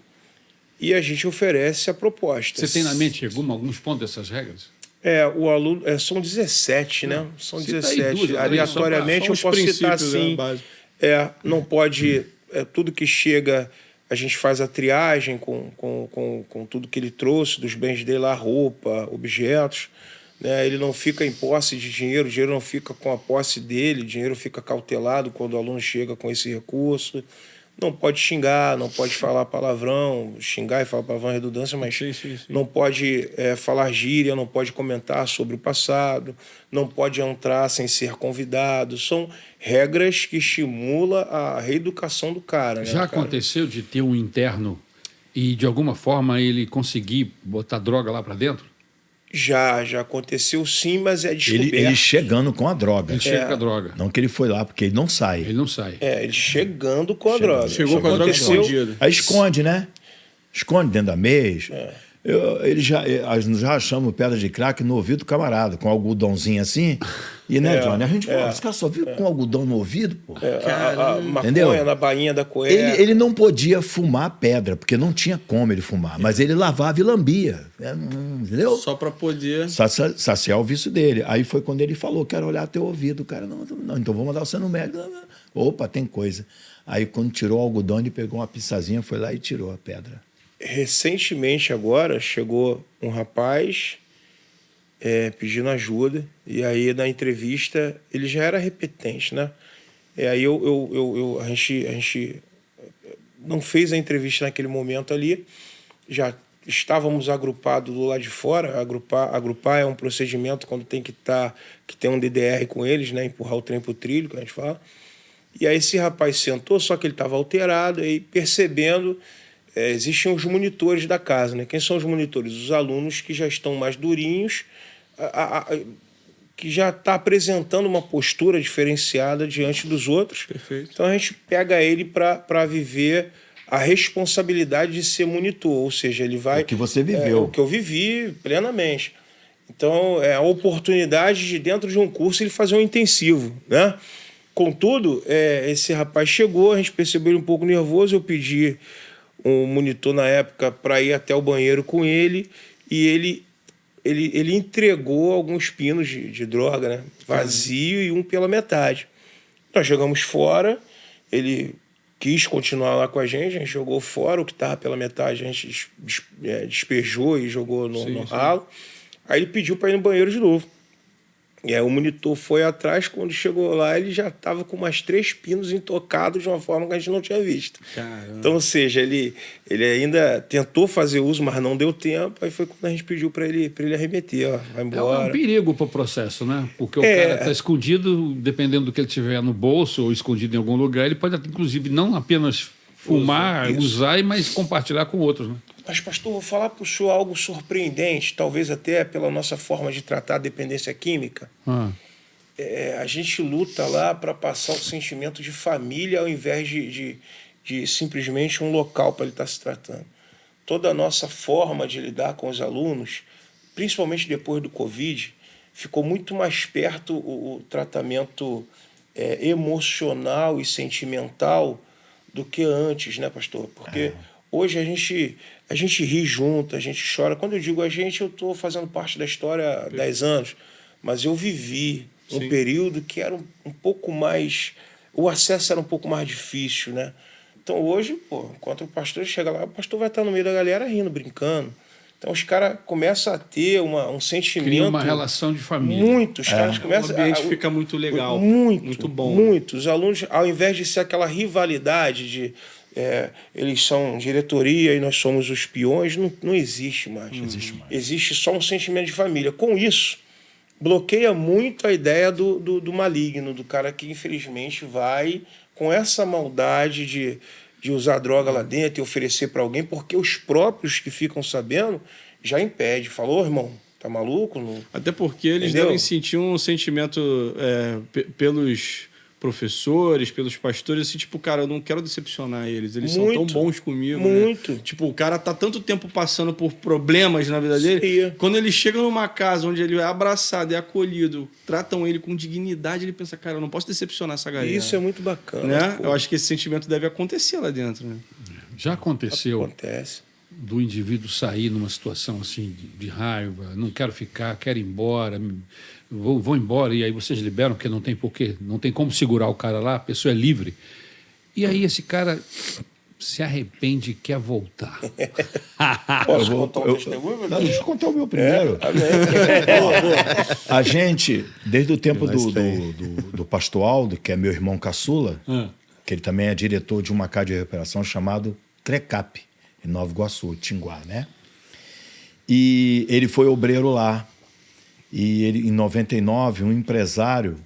e a gente oferece a proposta. Você tem na mente alguns pontos dessas regras? O aluno são 17, né? São Cita aí 17. duas, Aleatoriamente só eu pra- são posso os citar princípios, né, assim. básicos. Não pode. Tudo que chega, a gente faz a triagem com tudo que ele trouxe, dos bens dele lá, roupa, objetos. Né? Ele não fica em posse de dinheiro, o dinheiro não fica com a posse dele, o dinheiro fica cautelado quando o aluno chega com esse recurso. Não pode xingar, não pode falar palavrão, xingar e falar palavrão é redundância, mas Sim. não pode falar gíria, não pode comentar sobre o passado, não pode entrar sem ser convidado. São regras que estimulam a reeducação do cara. Né, Já cara? aconteceu de ter um interno e, de alguma forma, ele conseguir botar droga lá para dentro? Já aconteceu sim, mas é descoberto. Ele chegando com a droga. Ele chega com a droga. Não que ele foi lá, porque ele não sai. Ele não sai. Ele chegando com a droga. Chegou com a droga Aconteceu- escondida. Aí esconde, né? Esconde dentro da mesa. Nós já achamos pedra de crack no ouvido do camarada, com algodãozinho assim. E, né, Johnny? A gente, esse cara só viu com algodão no ouvido, pô. A maconha Entendeu? na bainha da cueca. Ele não podia fumar pedra, porque não tinha como ele fumar. Mas ele lavava e lambia. Entendeu? Só para poder... Saciar o vício dele. Aí foi quando ele falou, quero olhar teu ouvido. O cara, não, então vou mandar você no médico. Opa, tem coisa. Aí quando tirou o algodão, ele pegou uma pisazinha, foi lá e tirou a pedra. Recentemente agora chegou um rapaz pedindo ajuda, e aí na entrevista ele já era repetente, né? E aí a gente não fez a entrevista naquele momento ali, já estávamos agrupados do lado de fora. Agrupar é um procedimento quando tem que ter um DDR com eles, né? Empurrar o trem pro trilho, que a gente fala. E aí esse rapaz sentou, só que ele estava alterado, aí percebendo... existem os monitores da casa, né? Quem são os monitores? Os alunos que já estão mais durinhos, que já está apresentando uma postura diferenciada diante dos outros. Perfeito. Então a gente pega ele para viver a responsabilidade de ser monitor, ou seja, ele vai... O que você viveu. O que eu vivi plenamente. Então é a oportunidade de, dentro de um curso, ele fazer um intensivo, né? Contudo, esse rapaz chegou, a gente percebeu ele um pouco nervoso, eu pedi um monitor na época para ir até o banheiro com ele, e ele entregou alguns pinos de droga, né? Vazio e um pela metade. Nós jogamos fora, ele quis continuar lá com a gente jogou fora, o que estava pela metade a gente despejou e jogou no ralo. Aí ele pediu para ir no banheiro de novo. E aí o monitor foi atrás, quando chegou lá, ele já estava com umas 3 pinos intocados de uma forma que a gente não tinha visto. Caramba. Então, ou seja, ele ainda tentou fazer uso, mas não deu tempo. Aí foi quando a gente pediu para ele arremeter, ó, vai embora. É um perigo para o processo, né? Porque o cara está escondido, dependendo do que ele tiver no bolso ou escondido em algum lugar, ele pode, inclusive, não apenas fumar, usar, mas compartilhar com outros, né? Mas, pastor, vou falar para o senhor algo surpreendente, talvez até pela nossa forma de tratar a dependência química. A gente luta lá para passar o sentimento de família ao invés de simplesmente um local para ele estar se tratando. Toda a nossa forma de lidar com os alunos, principalmente depois do Covid, ficou muito mais perto o tratamento emocional e sentimental do que antes, né, pastor? Porque hoje a gente ri junto, a gente chora. Quando eu digo a gente, eu estou fazendo parte da história há 10 anos, mas eu vivi um período que era um pouco mais... O acesso era um pouco mais difícil, né? Então hoje, enquanto o pastor chega lá, o pastor vai estar no meio da galera rindo, brincando. Então os caras começam a ter um sentimento... Cria uma relação de família. Os caras começam... O ambiente fica muito legal. Muito bom. Muito. Os alunos, ao invés de ser aquela rivalidade de... eles são diretoria e nós somos os peões, não existe mais. Existe só um sentimento de família. Com isso, bloqueia muito a ideia do maligno, do cara que infelizmente vai com essa maldade de usar droga lá dentro e oferecer para alguém, porque os próprios que ficam sabendo já impedem. Falou, irmão, tá maluco? Não... Até porque eles Entendeu? devem sentir um sentimento pelos professores, pelos pastores, assim, tipo, cara, eu não quero decepcionar eles. Eles são tão bons comigo, muito. né? Tipo, o cara tá tanto tempo passando por problemas na vida dele. Quando ele chega numa casa onde ele é abraçado, é acolhido, tratam ele com dignidade, ele pensa, cara, eu não posso decepcionar essa galera. Isso é muito bacana. Né? Eu acho que esse sentimento deve acontecer lá dentro, né? Já aconteceu Acontece. do indivíduo sair numa situação assim de raiva, não quero ficar, quero ir embora, vou embora, e aí vocês liberam, porque não tem porquê, não tem como segurar o cara lá, a pessoa é livre. E aí esse cara se arrepende e quer voltar. Posso contar um testemunho? Não, deixa eu contar o meu primeiro. A gente, desde o tempo do pastor Aldo, que é meu irmão caçula, que ele também é diretor de uma casa de recuperação chamado Trecap, em Nova Iguaçu, Tinguá, né? E ele foi obreiro lá. E ele, em 99, um empresário,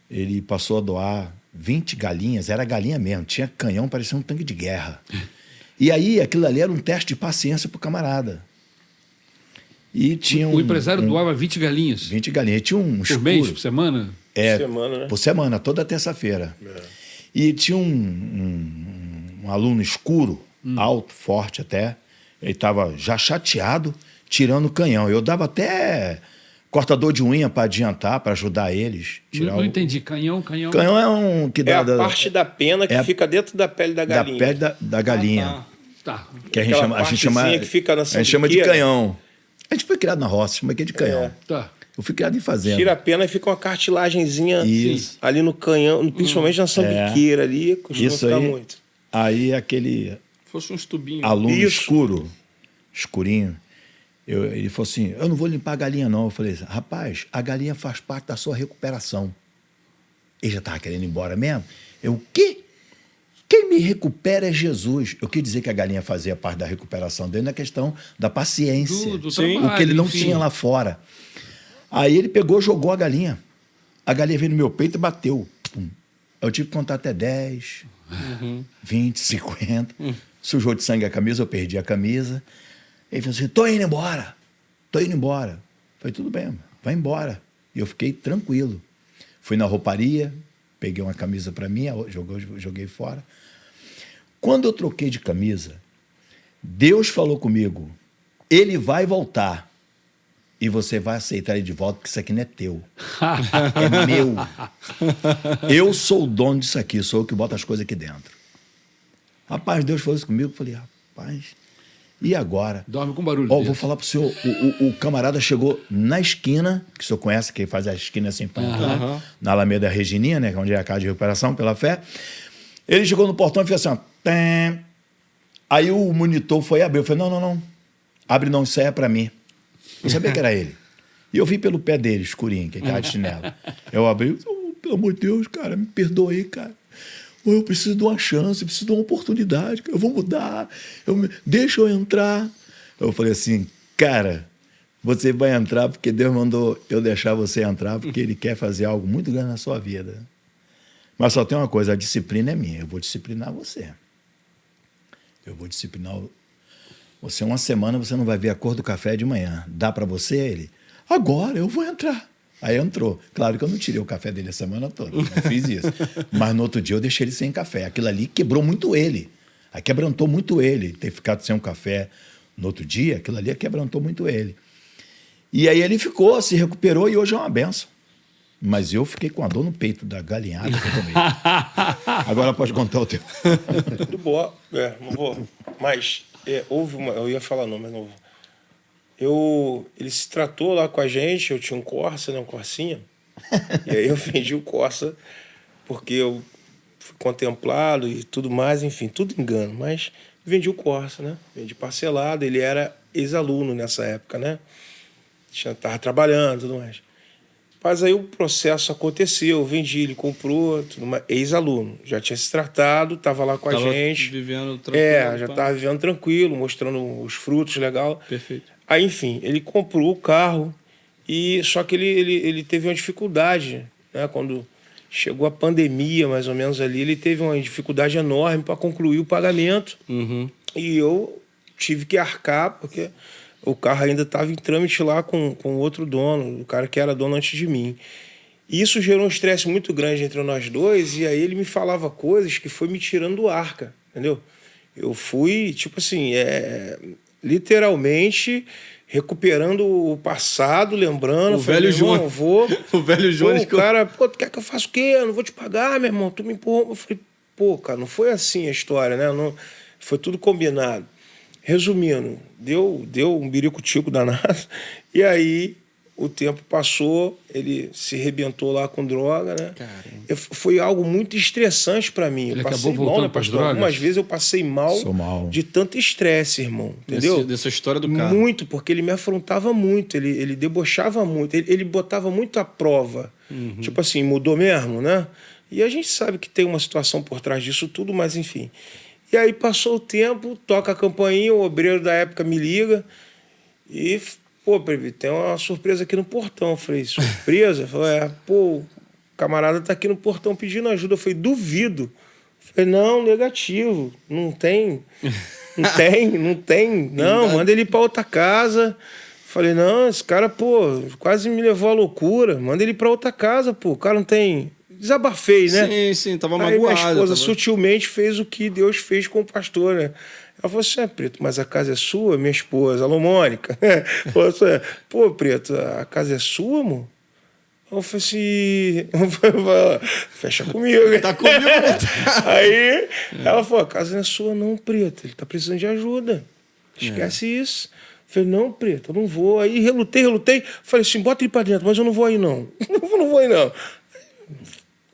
ele passou a doar 20 galinhas, era galinha mesmo, tinha canhão, parecia um tanque de guerra. E aí, aquilo ali era um teste de paciência pro camarada. E tinha O empresário doava 20 galinhas. 20 galinhas. E tinha um por escuro. mês, por semana? Semana, né? Por semana, toda terça-feira. E tinha um aluno escuro, alto, forte até. Ele estava já chateado, tirando o canhão. Eu dava até cortador de unha para adiantar, para ajudar eles. Não entendi. Canhão. Canhão é um que É dá... a parte da pena que fica dentro da pele da da galinha. pele da galinha. Tá. Que a gente Aquela partezinha que fica na a gente chama de sambiqueira. canhão. A gente foi criado na roça, chama aqui de canhão. Tá. Eu fui criado em fazenda. Tira a pena e fica uma cartilagenzinha Isso. ali no canhão, principalmente na sambiqueira ali, costuma Isso ficar aí. muito. Aí aquele Fosse uns tubinhos. aluno Isso. escurinho, ele falou assim, eu não vou limpar a galinha não. Eu falei, rapaz, a galinha faz parte da sua recuperação. Ele já estava querendo ir embora mesmo. Eu, o quê? Quem me recupera é Jesus. Eu quis dizer que a galinha fazia parte da recuperação dele na questão da paciência. Do Sim. trabalho, O que ele não enfim. tinha lá fora. Aí ele pegou, jogou a galinha. A galinha veio no meu peito e bateu. Pum. Eu tive que contar até 10, 20, 50. Sujou de sangue a camisa, eu perdi a camisa. Ele falou assim, tô indo embora. Falei, tudo bem, vai embora. E eu fiquei tranquilo. Fui na rouparia, peguei uma camisa para mim, joguei fora. Quando eu troquei de camisa, Deus falou comigo, ele vai voltar. E você vai aceitar ele de volta, porque isso aqui não é teu. É meu. Eu sou o dono disso aqui, sou eu que boto as coisas aqui dentro. Rapaz, Deus falou isso comigo. Eu falei, rapaz, e agora? Dorme com barulho. Ó, desse. vou falar pro senhor, o camarada chegou na esquina, que o senhor conhece, que faz a esquina assim, na Alameda Regininha, né, onde é a casa de recuperação pela fé. Ele chegou no portão e fez assim, ó, tem. Aí o monitor foi abrir. Eu falei, não. Abre não, isso aí é pra mim. Eu sabia que era ele. E eu vi pelo pé dele, escurinho, que tava de chinelo. Eu abri, pelo amor de Deus, cara, me perdoa aí, cara. Eu preciso de uma chance, preciso de uma oportunidade, eu vou mudar, deixa eu entrar. Eu falei assim, cara, você vai entrar porque Deus mandou eu deixar você entrar, porque Ele quer fazer algo muito grande na sua vida. Mas só tem uma coisa, a disciplina é minha, eu vou disciplinar você. Eu vou disciplinar você. Uma semana você não vai ver a cor do café de manhã. Dá para você? Ele, agora eu vou entrar. Aí entrou. Claro que eu não tirei o café dele a semana toda, não fiz isso. Mas no outro dia eu deixei ele sem café. Aquilo ali quebrou muito ele. Aí quebrantou muito ele. Ter ficado sem um café no outro dia, aquilo ali quebrantou muito ele. E aí ele ficou, se recuperou e hoje é uma benção. Mas eu fiquei com a dor no peito da galinhada que eu tomei. Agora pode contar o teu. Tudo bom. Não vou. Mas houve uma... Eu ia falar não, mas não vou. Ele se tratou lá com a gente, eu tinha um Corsa, né, um Corsinha. E aí eu vendi o Corsa porque eu fui contemplado e tudo mais, enfim, tudo engano. Mas vendi o Corsa, né? Vendi parcelado. Ele era ex-aluno nessa época, né? Estava trabalhando e tudo mais. Mas aí o processo aconteceu, eu vendi, ele comprou, tudo mais. Ex-aluno, já tinha se tratado, estava lá com a gente. Vivendo tranquilo. Já estava vivendo tranquilo, mostrando os frutos, legal. Perfeito. Aí, enfim, ele comprou o carro, só que ele teve uma dificuldade, né? Quando chegou a pandemia, mais ou menos ali, ele teve uma dificuldade enorme para concluir o pagamento. E eu tive que arcar, porque o carro ainda estava em trâmite lá com outro dono, o cara que era dono antes de mim. E isso gerou um estresse muito grande entre nós dois, e aí ele me falava coisas que foi me tirando do arca, entendeu? Eu fui, tipo assim, literalmente recuperando o passado, lembrando. O velho João. O velho João. O cara, pô, tu quer que eu faça o quê? Eu não vou te pagar, meu irmão. Tu me empurrou. Eu falei, pô, cara, não foi assim a história, né? Não, foi tudo combinado. Resumindo, deu um birico-tico danado. E aí o tempo passou, ele se arrebentou lá com droga, né? Foi algo muito estressante para mim. Ele Eu passei acabou mal, voltando né, pras pastor? drogas? Algumas vezes eu passei mal, Sou mal. de tanto estresse, irmão. Entendeu? Dessa história do carro. Muito, porque ele me afrontava muito, ele debochava muito, ele botava muito à prova. Tipo assim, mudou mesmo, né? E a gente sabe que tem uma situação por trás disso tudo, mas enfim. E aí passou o tempo, toca a campainha, o obreiro da época me liga e, pô, Previ, tem uma surpresa aqui no portão. Eu falei, surpresa? Eu falei, pô, o camarada tá aqui no portão pedindo ajuda. Eu falei, duvido. Eu falei, não, negativo, não tem, não, manda ele ir pra outra casa. Eu falei, não, esse cara, pô, quase me levou à loucura, manda ele ir pra outra casa, pô, o cara não tem desabafei, né? Sim, sim, tava Aí magoado. minha esposa tava... sutilmente fez o que Deus fez com o pastor, né? Ela falou assim, Preto, mas a casa é sua? Minha esposa, alô, Mônica. Falou assim, pô, Preto, a casa é sua, amor? Eu falei assim, fecha comigo. Tá comigo, né? Aí ela falou, a casa não é sua não, Preto, ele tá precisando de ajuda. Esquece isso. Eu falei, não, Preto, eu não vou. Aí relutei. Falei assim, bota ele pra dentro, mas eu não vou aí não. Não vou aí não.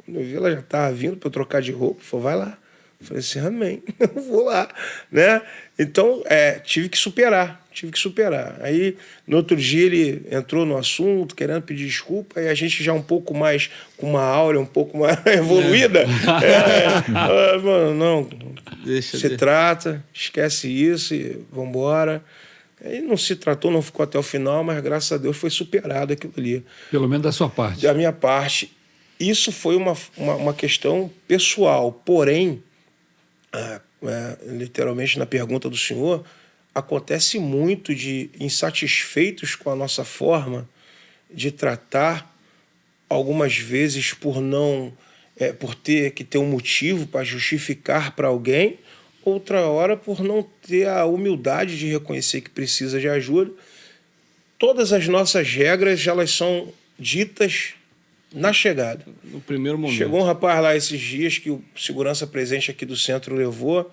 Quando eu vi, ela já estava vindo para eu trocar de roupa. Falei, vai lá. Eu falei assim, amém, eu vou lá, né? Então, tive que superar. Aí, no outro dia, ele entrou no assunto, querendo pedir desculpa, e a gente já um pouco mais, com uma áurea um pouco mais evoluída. Mano, não, se trata, esquece isso e vambora. Aí não se tratou, não ficou até o final, mas graças a Deus foi superado aquilo ali. Pelo menos da sua parte. Da minha parte. Isso foi uma questão pessoal, porém, literalmente na pergunta do senhor, acontece muito de insatisfeitos com a nossa forma de tratar, algumas vezes por ter que ter um motivo para justificar para alguém, outra hora por não ter a humildade de reconhecer que precisa de ajuda. Todas as nossas regras, elas são ditas na chegada. No primeiro momento. Chegou um rapaz lá esses dias que o segurança presente aqui do centro levou,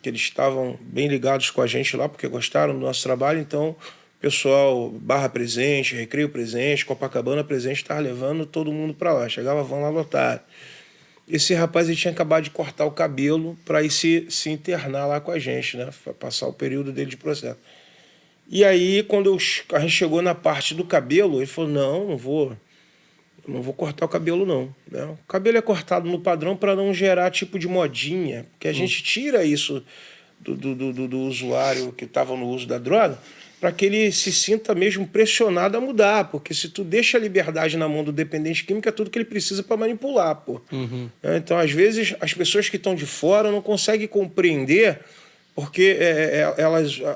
que eles estavam bem ligados com a gente lá, porque gostaram do nosso trabalho, então o pessoal, Barra Presente, Recreio Presente, Copacabana Presente, estava levando todo mundo para lá. Chegava, vão lá lotar. Esse rapaz ele tinha acabado de cortar o cabelo para ir se internar lá com a gente, né? Pra passar o período dele de processo. E aí, quando a gente chegou na parte do cabelo, ele falou, não vou cortar o cabelo, não. Né? O cabelo é cortado no padrão para não gerar tipo de modinha, porque a gente tira isso do usuário que estava no uso da droga, para que ele se sinta mesmo pressionado a mudar, porque se tu deixa a liberdade na mão do dependente químico, é tudo que ele precisa para manipular, pô. Então, às vezes, as pessoas que estão de fora não conseguem compreender, porque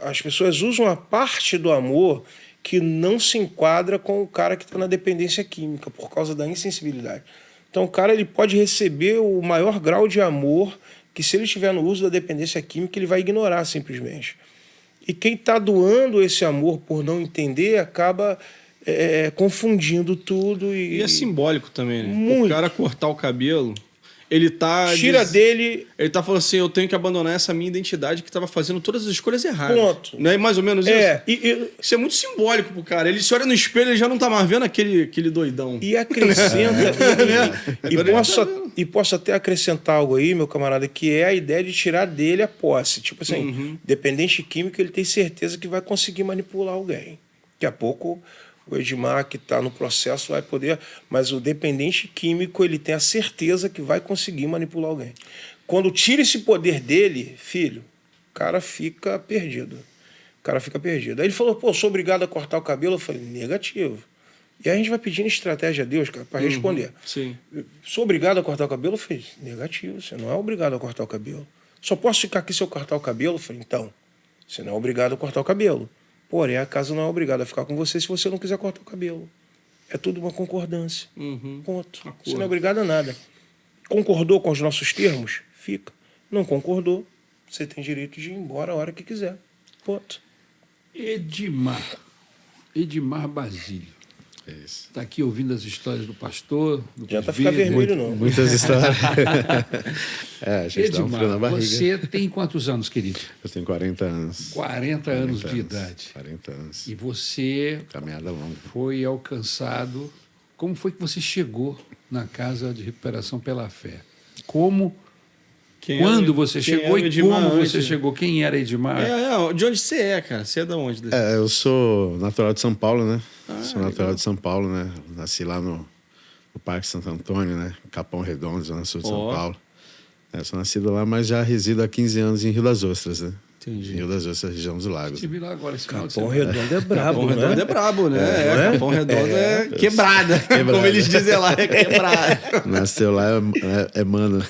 as pessoas usam a parte do amor que não se enquadra com o cara que está na dependência química, por causa da insensibilidade. Então, o cara ele pode receber o maior grau de amor que, se ele estiver no uso da dependência química, ele vai ignorar simplesmente. E quem está doando esse amor por não entender acaba confundindo tudo. E é simbólico também, né? Muito. O cara cortar o cabelo, ele tá... dele... Ele tá falando assim, eu tenho que abandonar essa minha identidade que estava fazendo todas as escolhas erradas. Ponto. Não é mais ou menos isso? Isso é muito simbólico pro cara. Ele se olha no espelho e já não tá mais vendo aquele doidão. E acrescenta... posso até acrescentar algo aí, meu camarada, que é a ideia de tirar dele a posse. Tipo assim, dependente químico, ele tem certeza que vai conseguir manipular alguém. Daqui a pouco... O Edmar, que está no processo, vai poder... Mas o dependente químico, ele tem a certeza que vai conseguir manipular alguém. Quando tira esse poder dele, filho, o cara fica perdido. Aí ele falou, pô, sou obrigado a cortar o cabelo? Eu falei, negativo. E aí a gente vai pedindo estratégia a Deus, cara, para responder. Sim. Sou obrigado a cortar o cabelo? Eu falei, negativo, você não é obrigado a cortar o cabelo. Só posso ficar aqui se eu cortar o cabelo? Eu falei, então, você não é obrigado a cortar o cabelo. Porém, a casa não é obrigada a ficar com você se você não quiser cortar o cabelo. É tudo uma concordância. Ponto. Você não é obrigado a nada. Concordou com os nossos termos? Fica. Não concordou? Você tem direito de ir embora a hora que quiser. Ponto. Edmar Basílio. Isso. Está aqui ouvindo as histórias do pastor, do Já tá ficar vermelho, não. Muitas histórias. A gente dá um frio na Edmar, barriga. você tem quantos anos, querido? Eu tenho 40 anos. 40 anos de idade. 40 anos. E você Caminhada longa. foi alcançado. Como foi que você chegou na Casa de Recuperação pela Fé? Quando você chegou e como você chegou? Quem era Edmar? De onde você é, cara? Você é de onde? Eu sou natural de São Paulo, né? Sou natural de São Paulo, né? Nasci lá no Parque Santo Antônio, né? Capão Redondo, Zona Sul de São Paulo. Sou nascido lá, mas já resido há 15 anos em Rio das Ostras, né? Entendi. Rio das Ostras, região dos Lagos. Estive lá agora esse final de Capão semana. Redondo é brabo, Capão Redondo né? é brabo, né? Capão Redondo é quebrada. Como eles dizem lá, é quebrada. Nasceu lá, é mano.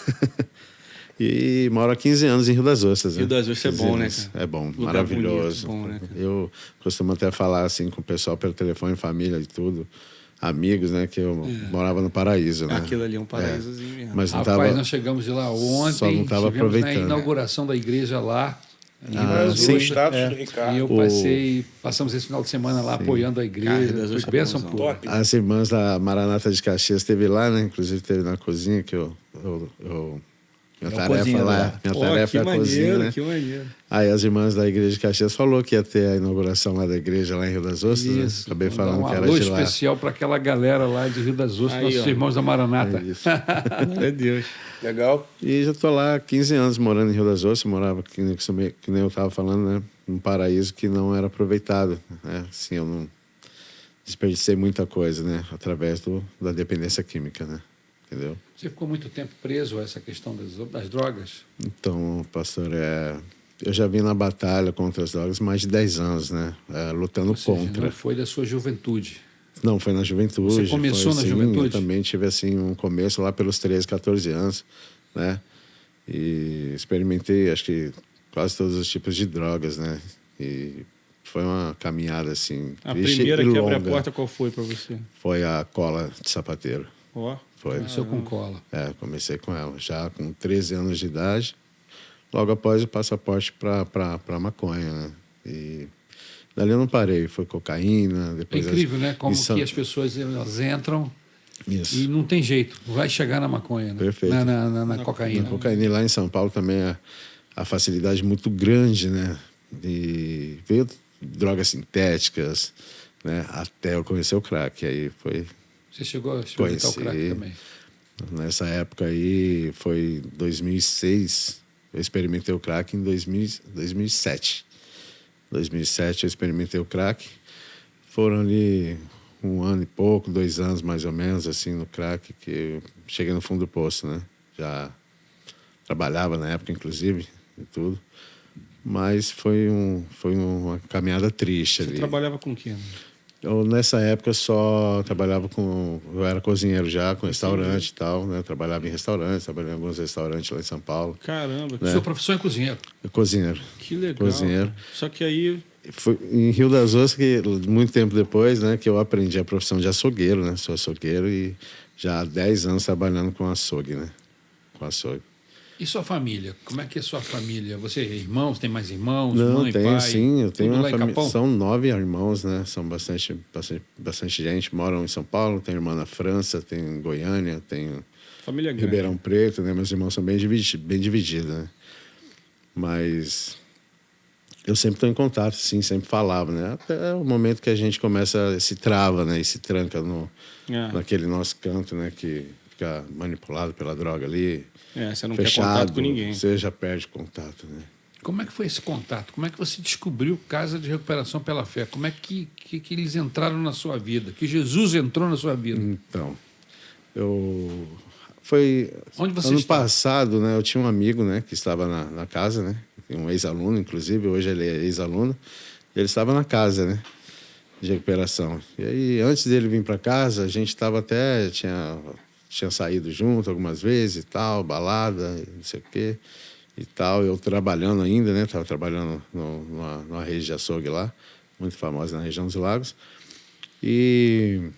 E moro há 15 anos em Rio das Ostras. Rio das Ostras é bom, né, cara? É bom, Lugar maravilhoso. bonito, bom, né, cara? Eu costumo até falar assim com o pessoal pelo telefone, família e tudo. amigos, né? Que eu morava no Paraíso, né? Aquilo ali é um paraísozinho mesmo. Mas não Rapaz, tava... nós chegamos de lá ontem, Só não tava estivemos na aproveitando. inauguração da igreja lá. Sim, o sim. status do Ricardo. E eu passamos esse final de semana lá apoiando a igreja. Deus Foi é bênção bonzão. pura. Top. As irmãs da Maranata de Caxias esteve lá, né? Inclusive esteve na cozinha, que minha o tarefa cozinheiro lá, lá. minha Pô, tarefa que é a cozinha, maneiro, né? que maneiro. Aí as irmãs da igreja de Caxias falou que ia ter a inauguração lá da igreja, lá em Rio das Ostras, né? Isso. Acabei Vamos dar falando um que era alô de lá. especial para aquela galera lá de Rio das Ostras, Aí, nossos ó. irmãos da Maranata. É isso. Glória a Deus. Legal. E já tô lá há 15 anos morando em Rio das Ostras, morava, que nem eu estava falando, né? Num paraíso que não era aproveitado, né? Assim, eu não desperdicei muita coisa, né? Através da dependência química, né? Entendeu? Você ficou muito tempo preso a essa questão das drogas? Então, pastor, eu já vim na batalha contra as drogas mais de 10 anos, né? Lutando Ou seja, contra. não foi da sua juventude. Não, foi na juventude. Você começou foi, na assim, juventude? Eu também tive assim um começo lá pelos 13, 14 anos, né? E experimentei, acho que quase todos os tipos de drogas, né? E foi uma caminhada assim, A triste primeira e que abre a longa. porta, qual foi pra você? Foi a cola de sapateiro. Ó. Foi. Começou com cola. Comecei com ela já com 13 anos de idade, logo após o passaporte para maconha, né? E dali eu não parei, foi cocaína, É depois incrível, né? Como Isso- que as pessoas elas entram Isso. e não tem jeito. Vai chegar na maconha, né? Perfeito. Na cocaína. Na cocaína. E lá em São Paulo também a facilidade muito grande, né? E veio drogas sintéticas, né? Até eu conhecer o crack. Aí foi Você chegou a experimentar o crack Conheci. também. nessa época aí, foi 2006. Eu experimentei o crack em 2007. 2007 eu experimentei o crack. Foram ali 1 ano e pouco, 2 anos mais ou menos, assim, no crack, que eu cheguei no fundo do poço, né? Já trabalhava na época, inclusive, e tudo. Mas foi uma caminhada triste Você ali. trabalhava com o quê? Eu, nessa época, só trabalhava com... Eu era cozinheiro já, com restaurante e tal, né? Eu trabalhava em restaurantes, trabalhei em alguns restaurantes lá em São Paulo. Caramba, Sua profissão é cozinheiro. Cozinheiro. que legal. Cozinheiro. Cara. Só que aí... Foi em Rio das Ostras, que muito tempo depois, né, que eu aprendi a profissão de açougueiro, né? Sou açougueiro e já há 10 anos trabalhando com açougue, né? Com açougue. E sua família? Como é que é sua família? Você é irmãos? Tem mais irmãos? Não, mãe, tenho pai? sim, eu tenho Tudo uma lá em família. Capão? São 9 irmãos, né? São bastante gente. Moram em São Paulo, tem irmã na França, tem em Goiânia, tem Família grande. Ribeirão Preto, né? Meus irmãos são bem divididos, né? Mas eu sempre estou em contato, sim, sempre falava, né? Até o momento que a gente começa, se trava, né? E se tranca naquele nosso canto, né? Que fica manipulado pela droga ali. Você não fechado, quer contato com ninguém. Você já perde contato, né? Como é que foi esse contato? Como é que você descobriu Casa de Recuperação pela Fé? Como é que eles entraram na sua vida? Que Jesus entrou na sua vida? Então, foi Onde você ano estava? passado, né? Eu tinha um amigo, né? Que estava na casa, né? Um ex-aluno, inclusive, hoje ele é ex-aluno. Ele estava na casa, né? De recuperação. E aí, antes dele vir para casa, a gente estava até... Tinha saído junto algumas vezes e tal, balada, não sei o quê e tal. Eu trabalhando ainda, né? Estava trabalhando numa rede de açougue lá, muito famosa na região dos Lagos. E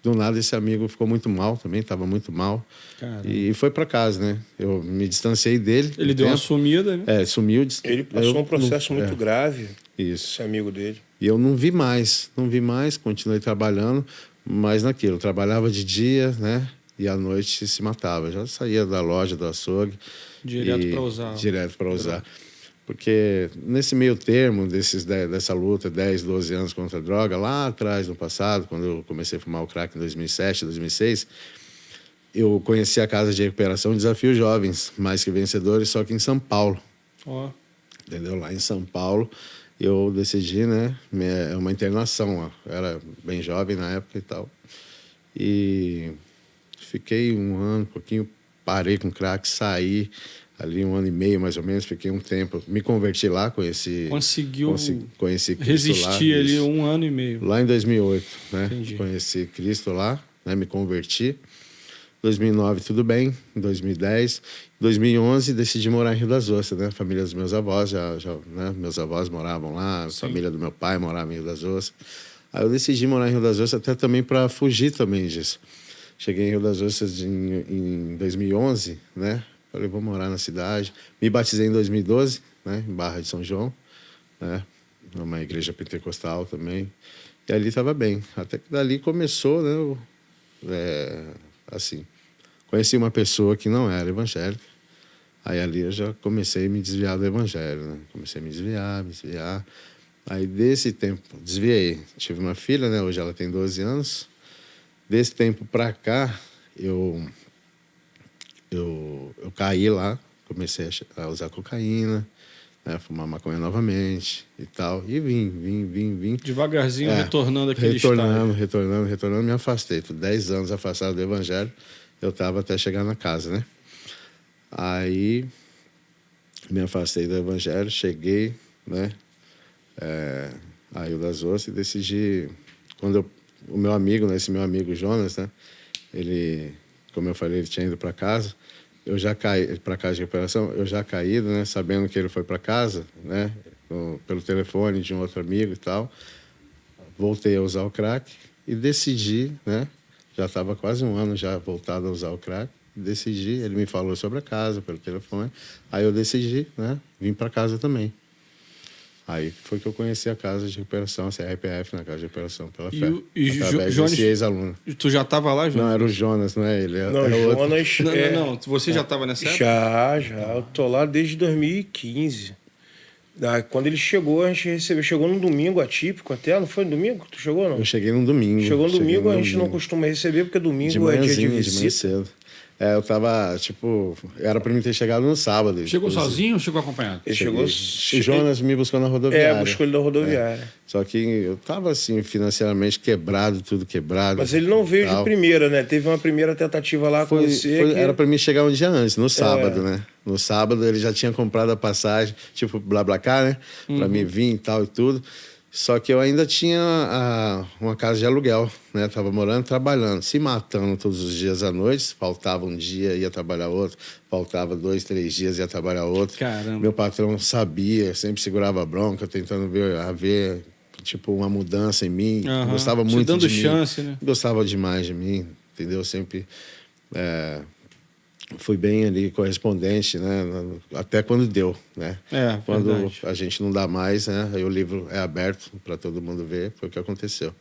do nada esse amigo ficou muito mal também, estava muito mal. Caramba. E foi para casa, né? Eu me distanciei dele. Ele deu uma sumida, né? Sumiu. Ele passou um processo muito grave, Isso. esse amigo dele. E eu não vi mais, continuei trabalhando, mas naquilo, eu trabalhava de dia, né? E à noite se matava. Já saía da loja, do açougue. Direto para usar. Direto para usar. Porque nesse meio termo dessa luta, 10, 12 anos contra a droga, lá atrás, no passado, quando eu comecei a fumar o crack em 2007, 2006, eu conheci a Casa de Recuperação Desafio Jovens, Mais Que Vencedores, só que em São Paulo. Ó. Entendeu? Lá em São Paulo, eu decidi, né? É uma internação. Ó. Eu era bem jovem na época e tal. E fiquei 1 ano, um pouquinho, parei com crack, saí ali 1 ano e meio, mais ou menos, fiquei um tempo. Me converti lá, conheci Cristo resistir lá, ali isso. 1 ano e meio. Lá em 2008, né? Entendi. Conheci Cristo lá, né? Me converti. 2009 tudo bem, em 2010, 2011 decidi morar em Rio das Ostras, né? A família dos meus avós, né? Meus avós moravam lá, a família do meu pai morava em Rio das Ostras. Aí eu decidi morar em Rio das Ostras até também para fugir também disso. Cheguei em Rio das Ostras em 2011, né? Falei, vou morar na cidade. Me batizei em 2012, né? Em Barra de São João, né? Numa igreja pentecostal também. E ali estava bem. Até que dali começou, né? Assim, conheci uma pessoa que não era evangélica. Aí ali eu já comecei a me desviar do evangelho, né? Comecei a me desviar. Aí desse tempo, desviei. Tive uma filha, né? Hoje ela tem 12 anos. Desse tempo pra cá, eu caí lá, comecei a usar cocaína, né? Fumar maconha novamente e tal. E vim. Devagarzinho retornando aquele estágio. Retornando, me afastei. Tô 10 anos afastado do evangelho. Eu estava até chegar na casa, né? Aí me afastei do evangelho, cheguei, né? A Rio das Ostras e decidi, o meu amigo, né? Esse meu amigo Jonas, né? Ele, como eu falei, ele tinha ido para casa. Eu já caí para casa de recuperação, eu já caído, né? Sabendo que ele foi para casa, né? Pelo telefone de um outro amigo e tal. Voltei a usar o crack e decidi, né? Já estava quase um ano já voltado a usar o crack. Decidi, ele me falou sobre a casa pelo telefone. Aí eu decidi, né? Vim para casa também. Aí foi que eu conheci a casa de recuperação, a CRPF, na casa de recuperação pela fé. Através desse ex-aluno. Tu já estava lá, Jonas? Não, era o Jonas, não é ele. Não, Jonas... Não. Você já estava nessa época? Já. Eu tô lá desde 2015. Quando ele chegou, a gente recebeu. Chegou num domingo atípico até, não foi no domingo? Tu chegou, não? Eu cheguei num domingo. Chegou no domingo, a gente não costuma receber, porque domingo é dia de visita. De manhã cedo. Eu tava, era pra mim ter chegado no sábado. Chegou sozinho ou chegou acompanhado? Ele chegou... O Jonas me buscou na rodoviária. Buscou ele na rodoviária. Só que eu tava, assim, financeiramente quebrado, tudo quebrado. Mas ele não veio de primeira, né? Teve uma primeira tentativa lá com você. Era pra mim chegar um dia antes, no sábado, né? No sábado ele já tinha comprado a passagem, tipo BlaBlaCar, né? Pra mim vir e tal e tudo. Só que eu ainda tinha uma casa de aluguel, né? Tava morando, trabalhando, se matando todos os dias à noite. Faltava um dia, ia trabalhar outro. Faltava 2, 3 dias, ia trabalhar outro. Caramba. Meu patrão sabia, sempre segurava a bronca, tentando ver tipo, uma mudança em mim. Gostava muito dando de chance, mim. né? Gostava demais de mim, entendeu? Sempre... fui bem ali correspondente, né? Até quando deu, né? Quando verdade. a gente não dá mais, né? Aí o livro é aberto para todo mundo ver, foi o que aconteceu.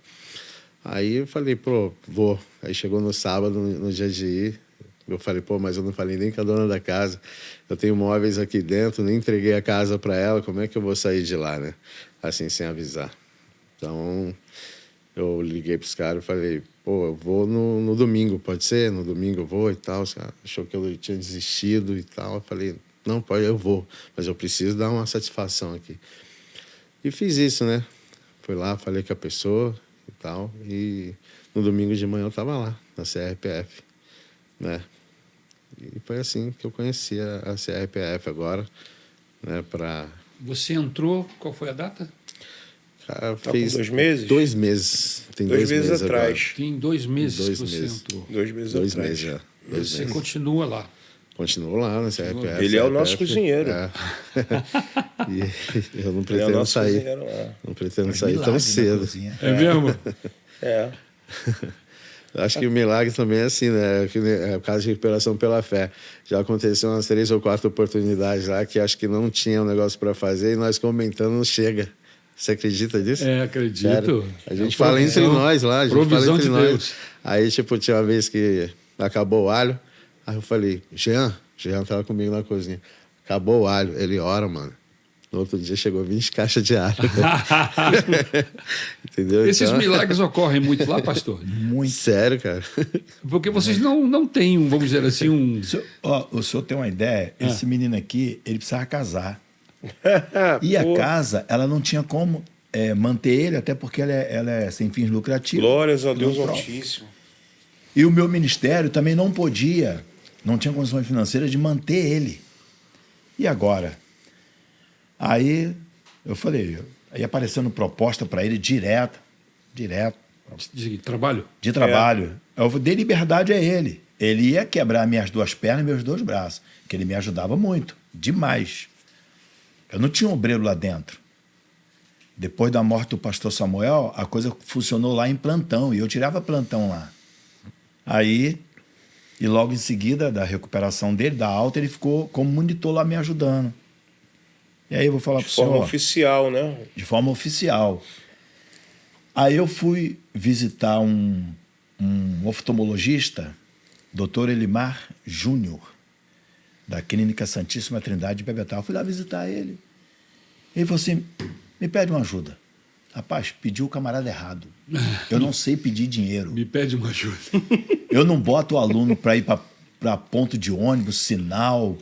Aí eu falei, vou. Aí chegou no sábado, no dia de ir, eu falei, mas eu não falei nem com a dona da casa. Eu tenho móveis aqui dentro, nem entreguei a casa para ela, como é que eu vou sair de lá, né? Assim, sem avisar. Então, eu liguei para os caras e falei, eu vou no domingo, pode ser? No domingo eu vou e tal. Os caras achou que eu tinha desistido e tal. Eu falei, não, pode, eu vou. Mas eu preciso dar uma satisfação aqui. E fiz isso, né? Fui lá, falei com a pessoa e tal. E no domingo de manhã eu estava lá, na CRPF, né? E foi assim que eu conheci a CRPF agora, né? Você entrou, qual foi a data? Cara, Tá com 2 meses? 2 meses. Tem 2 meses meses atrás. agora. Tem 2 meses que você 2 meses. entrou. 2 meses 2 atrás. meses já. Você continua lá. Continuo lá na CRPF. Ele é o nosso cozinheiro. E eu não Ele é o pretendo nosso sair. cozinheiro lá. Não pretendo Faz sair tão milagre na cedo. cozinha. É mesmo? Acho que o milagre também é assim, né? É o caso de recuperação pela fé. Já aconteceu umas 3 ou 4 oportunidades lá que acho que não tinha um negócio para fazer e nós comentando não chega. Você acredita nisso? Acredito. Sério? A gente fala entre nós lá. A gente provisão fala entre de nós. Deus. Aí, tinha uma vez que acabou o alho. Aí eu falei, Jean tava comigo na cozinha. Acabou o alho. Ele, ora, mano. No outro dia chegou 20 caixas de alho. Entendeu? Esses Então, milagres ocorrem muito lá, pastor? muito sério, cara. Porque vocês não têm, vamos dizer assim, O senhor tem uma ideia? Esse menino aqui, ele precisava casar. E a casa, ela não tinha como manter ele, até porque ela é sem fins lucrativos. Glórias a Deus Pronto. Altíssimo. E o meu ministério também não tinha condições financeiras de manter ele. E agora? Aí eu falei, aí aparecendo proposta para ele direto. de trabalho. De trabalho. Eu dei liberdade a ele. Ele ia quebrar minhas 2 pernas e meus 2 braços, que ele me ajudava muito, demais. Eu não tinha um obreiro lá dentro. depois da morte do pastor Samuel, a coisa funcionou lá em plantão, e eu tirava plantão lá. Aí, e logo em seguida da recuperação dele, da alta, ele ficou como monitor lá me ajudando. E aí eu vou falar para o senhor... De forma oficial, né? De forma oficial. Aí eu fui visitar um oftalmologista, Dr. Elimar Júnior, da Clínica Santíssima Trindade de Bebetal. Eu fui lá visitar ele. Ele falou assim, me pede uma ajuda. Rapaz, pediu o camarada errado. Eu não sei pedir dinheiro. Me pede uma ajuda. Eu não boto o aluno para ir para ponto de ônibus, sinal,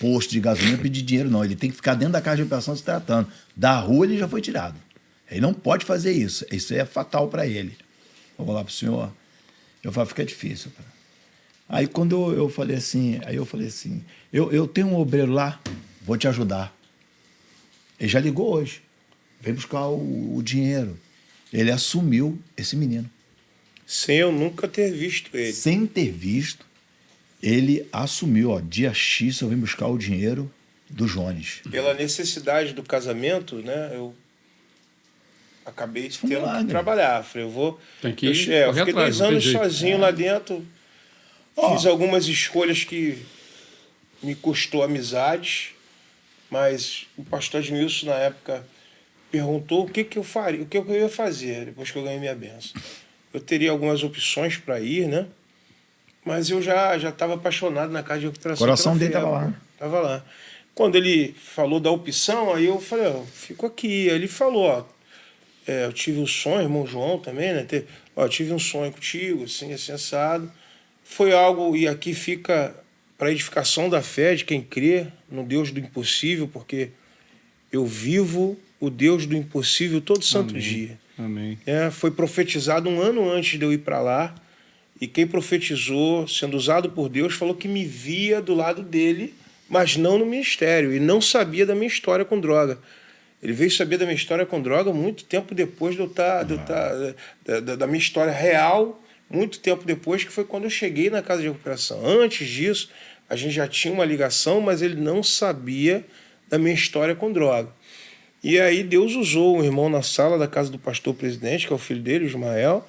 posto de gasolina, pedir dinheiro, não. Ele tem que ficar dentro da casa de operação se tratando. Da rua ele já foi tirado. Ele não pode fazer isso. Isso é fatal para ele. Eu vou lá para o senhor. Eu falo, fica difícil. Cara. Aí quando eu falei assim, eu tenho um obreiro lá, vou te ajudar. Ele já ligou hoje. Vem buscar o dinheiro. Ele assumiu esse menino. Sem eu nunca ter visto ele. Sem ter visto, ele assumiu, ó, dia X eu vim buscar o dinheiro do Jones. Pela necessidade do casamento, né? Eu acabei tendo que trabalhar. Falei, eu vou... Tem que eu fiquei atrás, 2 anos jeito. sozinho lá dentro. Fiz algumas escolhas que me custou amizades, mas o pastor Edmilson, na época, perguntou o que eu faria, o que eu ia fazer depois que eu ganhei minha bênção. Eu teria algumas opções para ir, né? Mas eu já estava apaixonado na casa de recuperação. O coração dele estava lá. Estava lá. Quando ele falou da opção, aí eu falei, ó, fico aqui. Aí ele falou, ó, eu tive um sonho, irmão João também, né? Eu tive um sonho contigo, assim, assado. Foi algo, e aqui fica para edificação da fé de quem crê no Deus do impossível, porque eu vivo o Deus do impossível todo santo dia. Amém. Foi profetizado 1 ano antes de eu ir para lá, e quem profetizou, sendo usado por Deus, falou que me via do lado dele, mas não no ministério, e não sabia da minha história com droga. Ele veio saber da minha história com droga muito tempo depois da minha história real, muito tempo depois, que foi quando eu cheguei na casa de recuperação. Antes disso, a gente já tinha uma ligação, mas ele não sabia da minha história com droga. E aí Deus usou um irmão na sala da casa do pastor presidente, que é o filho dele, Ismael,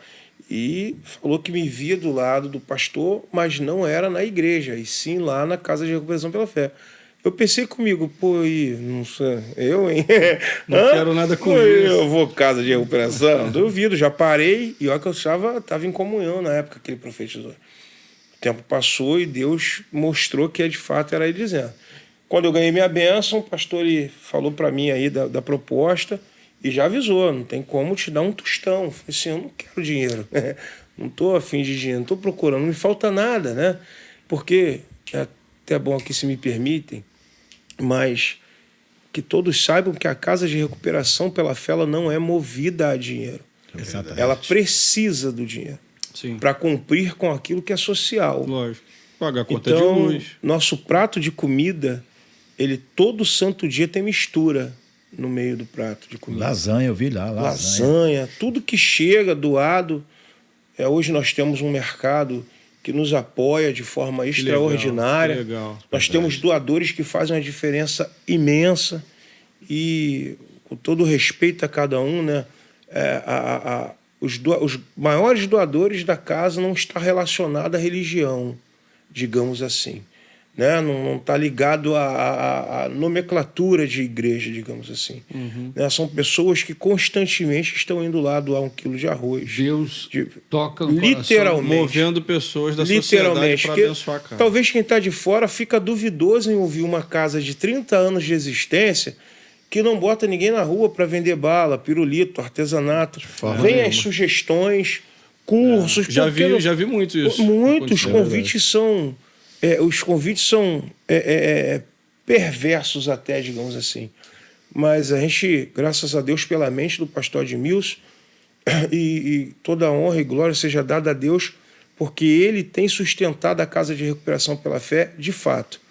e falou que me via do lado do pastor, mas não era na igreja, e sim lá na casa de recuperação pela fé. Eu pensei comigo, pô, não sei, eu, hein? Não quero nada com isso. Eu vou casa de recuperação? Duvido, já parei, e olha que eu estava em comunhão na época que ele profetizou. O tempo passou e Deus mostrou que de fato era ele dizendo. Quando eu ganhei minha bênção, o pastor ele falou para mim aí da proposta e já avisou, não tem como te dar um tostão. Eu falei assim, eu não quero dinheiro, não estou afim de dinheiro, não estou procurando, não me falta nada, né? Porque, é até bom aqui se me permitem, mas que todos saibam que a casa de recuperação pela fé ela não é movida a dinheiro. Exatamente. Ela precisa do dinheiro para cumprir com aquilo que é social. Lógico. Pagar a conta Então, de luz. nosso prato de comida, ele todo santo dia tem mistura no meio do prato de comida. Lasanha, eu vi lá. Lasanha, tudo que chega doado. Hoje nós temos um mercado que nos apoia de forma extraordinária. Legal. Nós temos doadores que fazem uma diferença imensa e, com todo respeito a cada um, né, os maiores doadores da casa não estão relacionados à religião, digamos assim. Né? Não está ligado à nomenclatura de igreja, digamos assim. Né? São pessoas que constantemente estão indo lá doar 1 quilo de arroz. Deus toca no literalmente, coração. Movendo pessoas da sociedade para abençoar a casa. Talvez quem está de fora fica duvidoso em ouvir uma casa de 30 anos de existência que não bota ninguém na rua para vender bala, pirulito, artesanato. Vem as sugestões, cursos. Já vi muito isso. Muitos convites são... os convites são perversos até, digamos assim. Mas a gente, graças a Deus, pela mente do pastor Edmilson, e toda a honra e glória seja dada a Deus, porque ele tem sustentado a Casa de Recuperação pela Fé, de fato.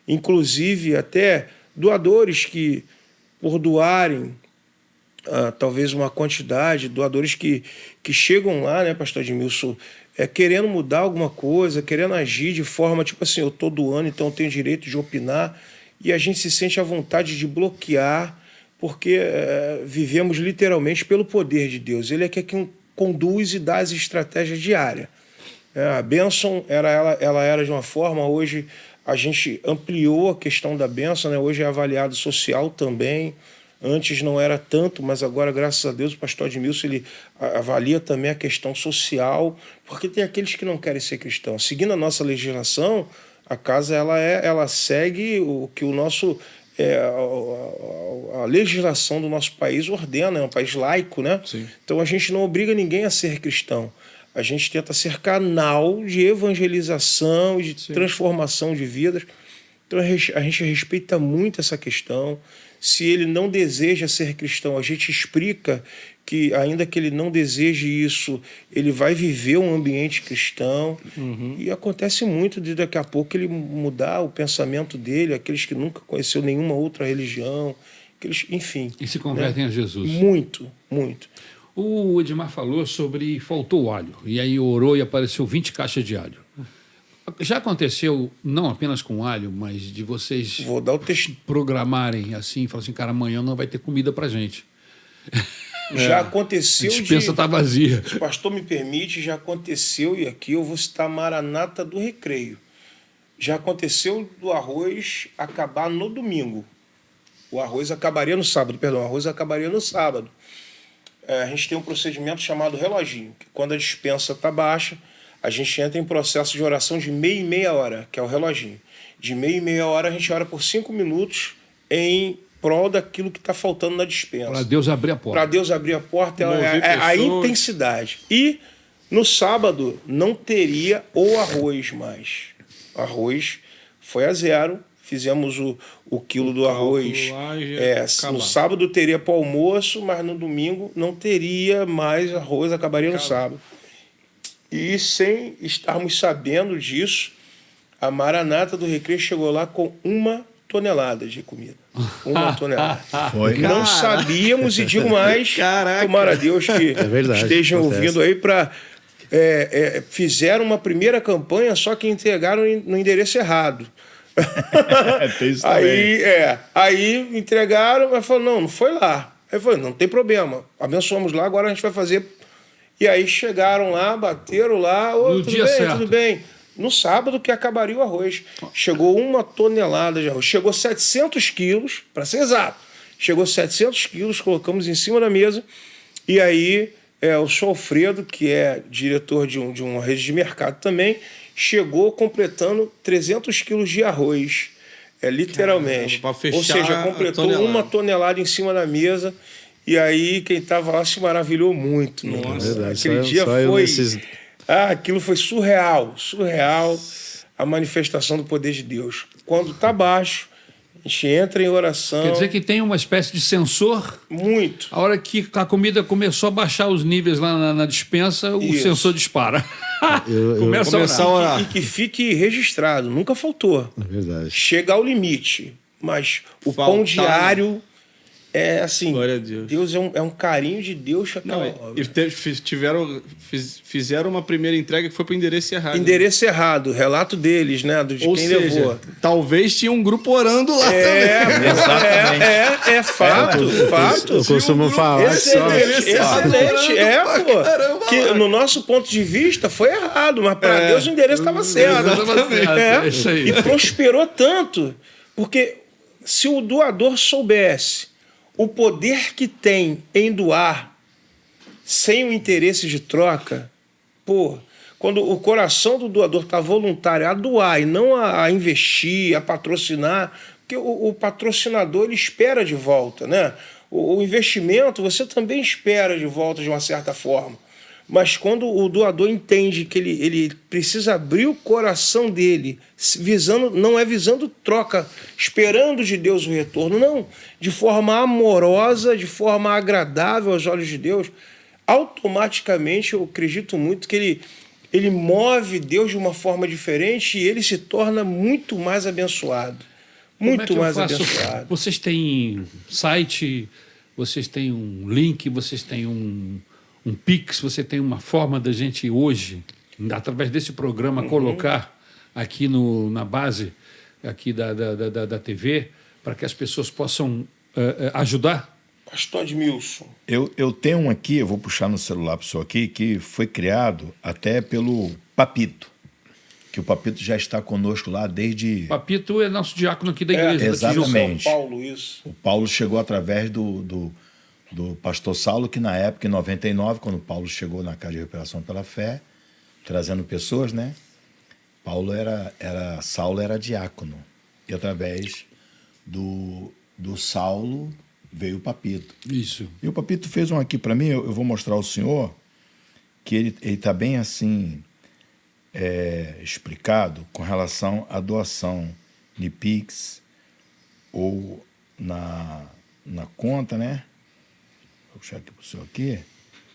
Inclusive, até doadores que, por doarem talvez uma quantidade, doadores que chegam lá, né, pastor Edmilson, querendo mudar alguma coisa, querendo agir de forma, tipo assim, eu estou doando, então eu tenho direito de opinar, e a gente se sente à vontade de bloquear, porque vivemos literalmente pelo poder de Deus. Ele é quem conduz e dá as estratégias diárias. A bênção ela era de uma forma, hoje a gente ampliou a questão da bênção, né? Hoje é avaliado social também. Antes não era tanto, mas agora, graças a Deus, o pastor Edmilson ele avalia também a questão social, porque tem aqueles que não querem ser cristãos. Seguindo a nossa legislação, a casa ela segue o que o nosso a legislação do nosso país ordena, é um país laico, né? Sim. Então a gente não obriga ninguém a ser cristão. A gente tenta ser canal de evangelização e de transformação de vidas. Então a gente respeita muito essa questão. Se ele não deseja ser cristão, a gente explica que, ainda que ele não deseje isso, ele vai viver um ambiente cristão. E acontece muito de daqui a pouco ele mudar o pensamento dele, aqueles que nunca conheceu nenhuma outra religião, enfim. E se convertem, né, a Jesus. Muito, muito. O Edmar falou sobre faltou alho, e aí orou e apareceu 20 caixas de alho. Já aconteceu, não apenas com alho, mas de vocês Vou dar o texto. programarem assim, falar assim, cara, amanhã não vai ter comida pra gente. Já A aconteceu dispensa está vazia. Se o pastor me permite, já aconteceu, e aqui eu vou citar Maranata do Recreio. Já aconteceu do arroz acabar no domingo. O arroz acabaria no sábado, perdão, o arroz acabaria no sábado. A gente tem um procedimento chamado reloginho, que quando a dispensa está baixa, a gente entra em processo de oração de meia e meia hora, que é o reloginho. De meia e meia hora a gente ora por 5 minutos em prol daquilo que está faltando na dispensa. Para Deus abrir a porta. Para Deus abrir a porta é a intensidade. E no sábado não teria o arroz mais. O arroz foi a 0. Fizemos o quilo do arroz. No sábado teria para o almoço, mas no domingo não teria mais arroz, acabaria no sábado. E sem estarmos sabendo disso, a Maranata do Recreio chegou lá com 1 tonelada de comida. 1 tonelada. Foi. Não sabíamos, e digo mais, tomara a Deus que estejam ouvindo aí para... fizeram uma primeira campanha, só que entregaram no endereço errado. Aí entregaram, mas falou, não foi lá. Aí falou, não tem problema, abençoamos lá, agora a gente vai fazer. E aí chegaram lá, bateram lá, no dia certo. Tudo bem. No sábado que acabaria o arroz. Chegou 1 tonelada de arroz. Chegou 700 quilos, para ser exato. Chegou 700 quilos, colocamos em cima da mesa. E aí o senhor Alfredo, que é diretor de uma rede de mercado também, chegou completando 300 quilos de arroz. Literalmente. Caramba, pra fechar. Ou seja, completou 1 tonelada em cima da mesa. E aí quem estava lá se maravilhou muito. Nossa, verdade. Aquele dia foi... aquilo foi surreal. A manifestação do poder de Deus. Quando está baixo, a gente entra em oração. Quer dizer que tem uma espécie de sensor? Muito. A hora que a comida começou a baixar os níveis lá na dispensa, o sensor dispara. Começa a orar. E que fique registrado, nunca faltou. É verdade. Chega ao limite, mas o pão diário é assim. Glória a Deus. Deus é um carinho de Deus. Fizeram uma primeira entrega que foi para o endereço errado. Endereço errado, relato deles, né? De quem levou. Talvez tinha um grupo orando lá também. É fato. Eu costumo falar. Excelente. Que no nosso ponto de vista foi errado, mas para Deus o endereço estava certo. E prosperou tanto, porque se o doador soubesse o poder que tem em doar sem o interesse de troca, quando o coração do doador está voluntário a doar e não a investir, a patrocinar, porque o patrocinador ele espera de volta, né? O investimento você também espera de volta de uma certa forma. Mas quando o doador entende que ele precisa abrir o coração dele, não é visando troca, esperando de Deus o retorno, não. De forma amorosa, de forma agradável aos olhos de Deus, automaticamente eu acredito muito que ele move Deus de uma forma diferente e ele se torna muito mais abençoado. Muito mais abençoado. Vocês têm site, vocês têm um link, vocês têm um Pix, você tem uma forma da gente hoje, através desse programa, colocar aqui na base aqui da TV, para que as pessoas possam ajudar? Pastor Edmilson. Eu tenho um aqui, eu vou puxar no celular para o senhor aqui, que foi criado até pelo Papito, que o Papito já está conosco lá desde... Papito é nosso diácono aqui da igreja. exatamente. São Paulo, isso. O Paulo chegou através do pastor Saulo, que na época, em 99, quando o Paulo chegou na Casa de Recuperação pela Fé, trazendo pessoas, né? Saulo era diácono. E através do Saulo veio o Papito. Isso. E o Papito fez um aqui para mim, eu vou mostrar ao senhor, que ele está bem assim explicado com relação à doação de Pix ou na conta, né? Vou puxar aqui para o senhor aqui.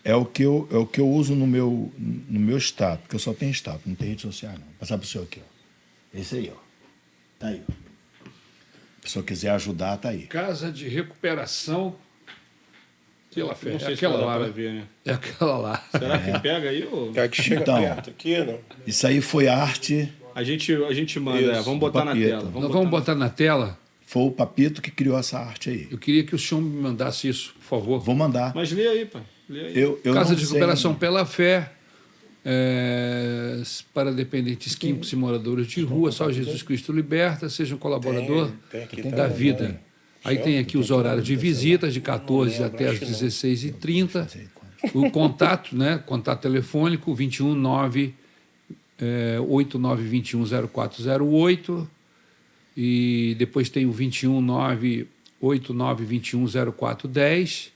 É o que eu uso no meu status, porque eu só tenho status, não tenho rede social, não. Vou passar para o senhor aqui, ó. Esse aí, ó. Tá aí, ó. Se o senhor quiser ajudar, tá aí. Casa de Recuperação pela Fé. Não sei É se aquela vai dar lá, pra né? ver, né? É aquela lá. Será que pega aí? Ou... Quer que chega Então. perto aqui, não? Isso aí foi arte, A gente manda, Isso, vamos botar na Papito. tela. Nós vamos botar na tela. foi o Papito que criou essa arte aí. Eu queria que o senhor me mandasse isso, por favor. Vou mandar. Mas lê aí, pai. Lê aí. Eu Casa não de sei- Recuperação pela Fé, para dependentes químicos e moradores de rua, só Jesus Cristo liberta, seja um colaborador Tem aqui da também, vida. né? Aí tem aqui os horários de visitas, de 14 até as 16h30. O contato, né? Contato telefônico 219 89210408. E depois tem o 219 89210410.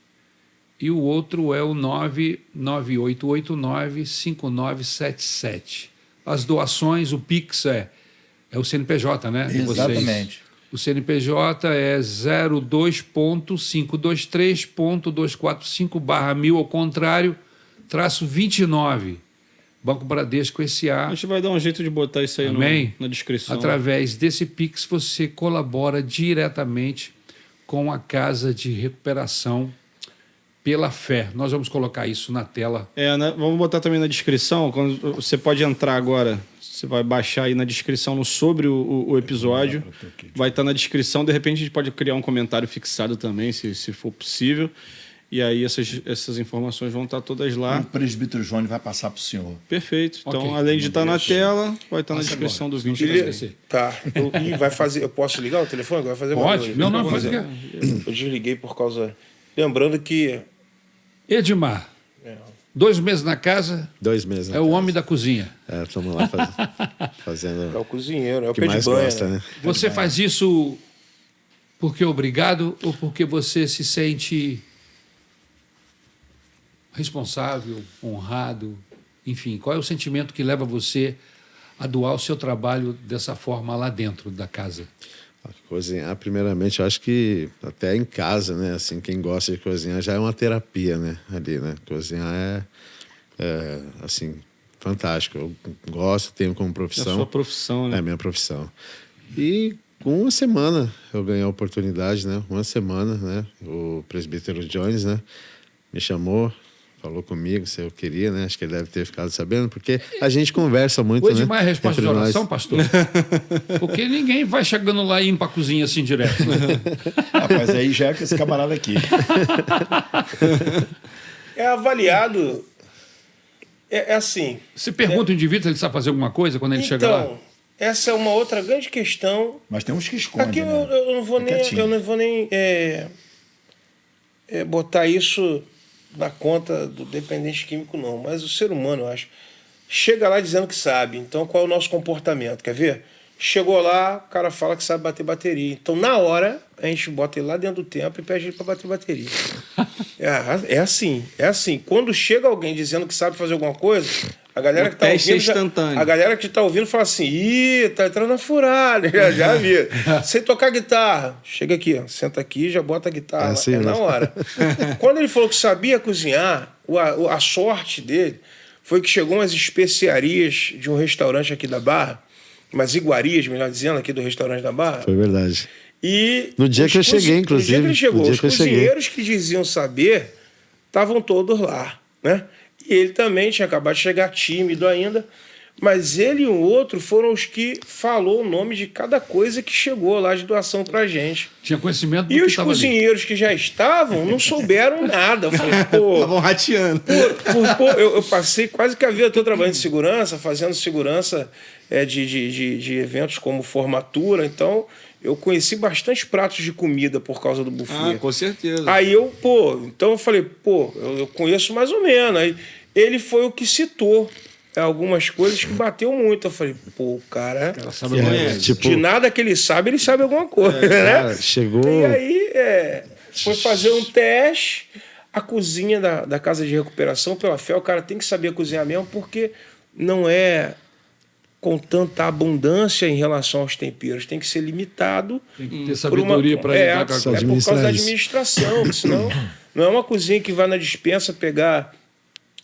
E o outro é o 99889-5977. As doações, o Pix é o CNPJ, né? de vocês. Exatamente. O CNPJ é 02.523.245/1000 ao contrário, /29. Banco Bradesco A S.A. gente vai dar um jeito de botar isso aí Amém? na descrição. Através desse Pix você colabora diretamente com a Casa de Recuperação pela Fé. Nós vamos colocar isso na tela. Né? Vamos botar também na descrição. Quando você pode entrar agora, você vai baixar aí na descrição sobre o episódio. Vai estar na descrição. De repente a gente pode criar um comentário fixado também, se for possível. E aí essas informações vão estar todas lá. O presbítero Johnny vai passar para o senhor. Perfeito. Então, Ok. além de estar na tela, vai estar na descrição do vídeo. esquecer. Tá. E vai fazer. Eu posso ligar o telefone? Vai fazer Pode? barulho. Não, Vai pode fazer. ligar. Eu desliguei por causa. Lembrando que. Edmar, 2 meses na casa, 2 meses. é o homem da cozinha. Estamos lá É fazendo o cozinheiro, é o o que pé de mais banha. gosta, né? Você faz isso porque é obrigado ou porque você se sente responsável, honrado? Enfim, qual é o sentimento que leva você a doar o seu trabalho dessa forma lá dentro da casa? Cozinhar, primeiramente, eu acho que até em casa, né? Assim, quem gosta de cozinhar já é uma terapia, né? Ali, né? Cozinhar é assim, fantástico. Eu gosto, tenho como É a profissão. sua profissão, É né? a minha profissão. E com uma semana eu ganhei a oportunidade, né? Uma semana, né? O presbítero Jones, né? Me chamou, falou comigo se eu queria, né? Acho que ele deve ter ficado sabendo, porque a gente conversa muito, O né? Edmar é resposta de Entre nós. oração, pastor? Porque ninguém vai chegando lá e indo para a cozinha assim direto. Né? Rapaz, aí já é com esse camarada aqui. É avaliado. É assim. Você pergunta o indivíduo se ele sabe fazer alguma coisa quando ele chega lá? Então, essa é uma outra grande questão. Mas tem uns que escondem, Aqui né? eu não vou É nem, quietinho. eu não vou nem botar isso na conta do dependente químico, não. Mas o ser humano, eu acho, chega lá dizendo que sabe. Então, qual é o nosso comportamento? Quer ver? Chegou lá, o cara fala que sabe bater bateria. Então, na hora, a gente bota ele lá dentro do templo e pede ele para bater bateria. É assim, é assim. Quando chega alguém dizendo que sabe fazer alguma coisa, a galera que tá teste é ouvindo. instantâneo. A galera que tá ouvindo fala assim: ih, tá entrando na furada, já vi. Sem tocar guitarra. Chega aqui, ó, senta aqui, já bota a guitarra. É assim, é na né? hora. Quando ele falou que sabia cozinhar, a sorte dele foi que chegou umas especiarias de um restaurante aqui da Barra, umas iguarias, melhor dizendo, aqui do restaurante da Barra. Foi verdade. E No dia os que eu cheguei, No dia que ele inclusive. chegou, No dia os que eu cheguei. cozinheiros que diziam saber estavam todos lá, né? E ele também tinha acabado de chegar tímido ainda, Mas ele e o outro foram os que falou o nome de cada coisa que chegou lá de doação pra gente. Tinha conhecimento do E que os estava ali. cozinheiros que já estavam não souberam nada. Eu falei, pô, Estavam rateando. eu passei quase que a vida toda trabalhando de segurança, fazendo segurança de eventos como formatura. Então, eu conheci bastante pratos de comida por causa do buffet. Com certeza. Aí então eu falei, eu conheço mais ou menos. Aí ele foi o que citou algumas coisas que bateu muito. Eu falei, o cara sabe alguma coisa. de nada que ele sabe alguma coisa, né? Cara, chegou. E aí foi fazer um teste. A cozinha da casa de recuperação, pela fé, o cara tem que saber cozinhar mesmo, porque não é com tanta abundância em relação aos temperos. Tem que ser limitado. Tem que ter sabedoria para lidar com a É por causa da administração, senão não é uma cozinha que vai na despensa pegar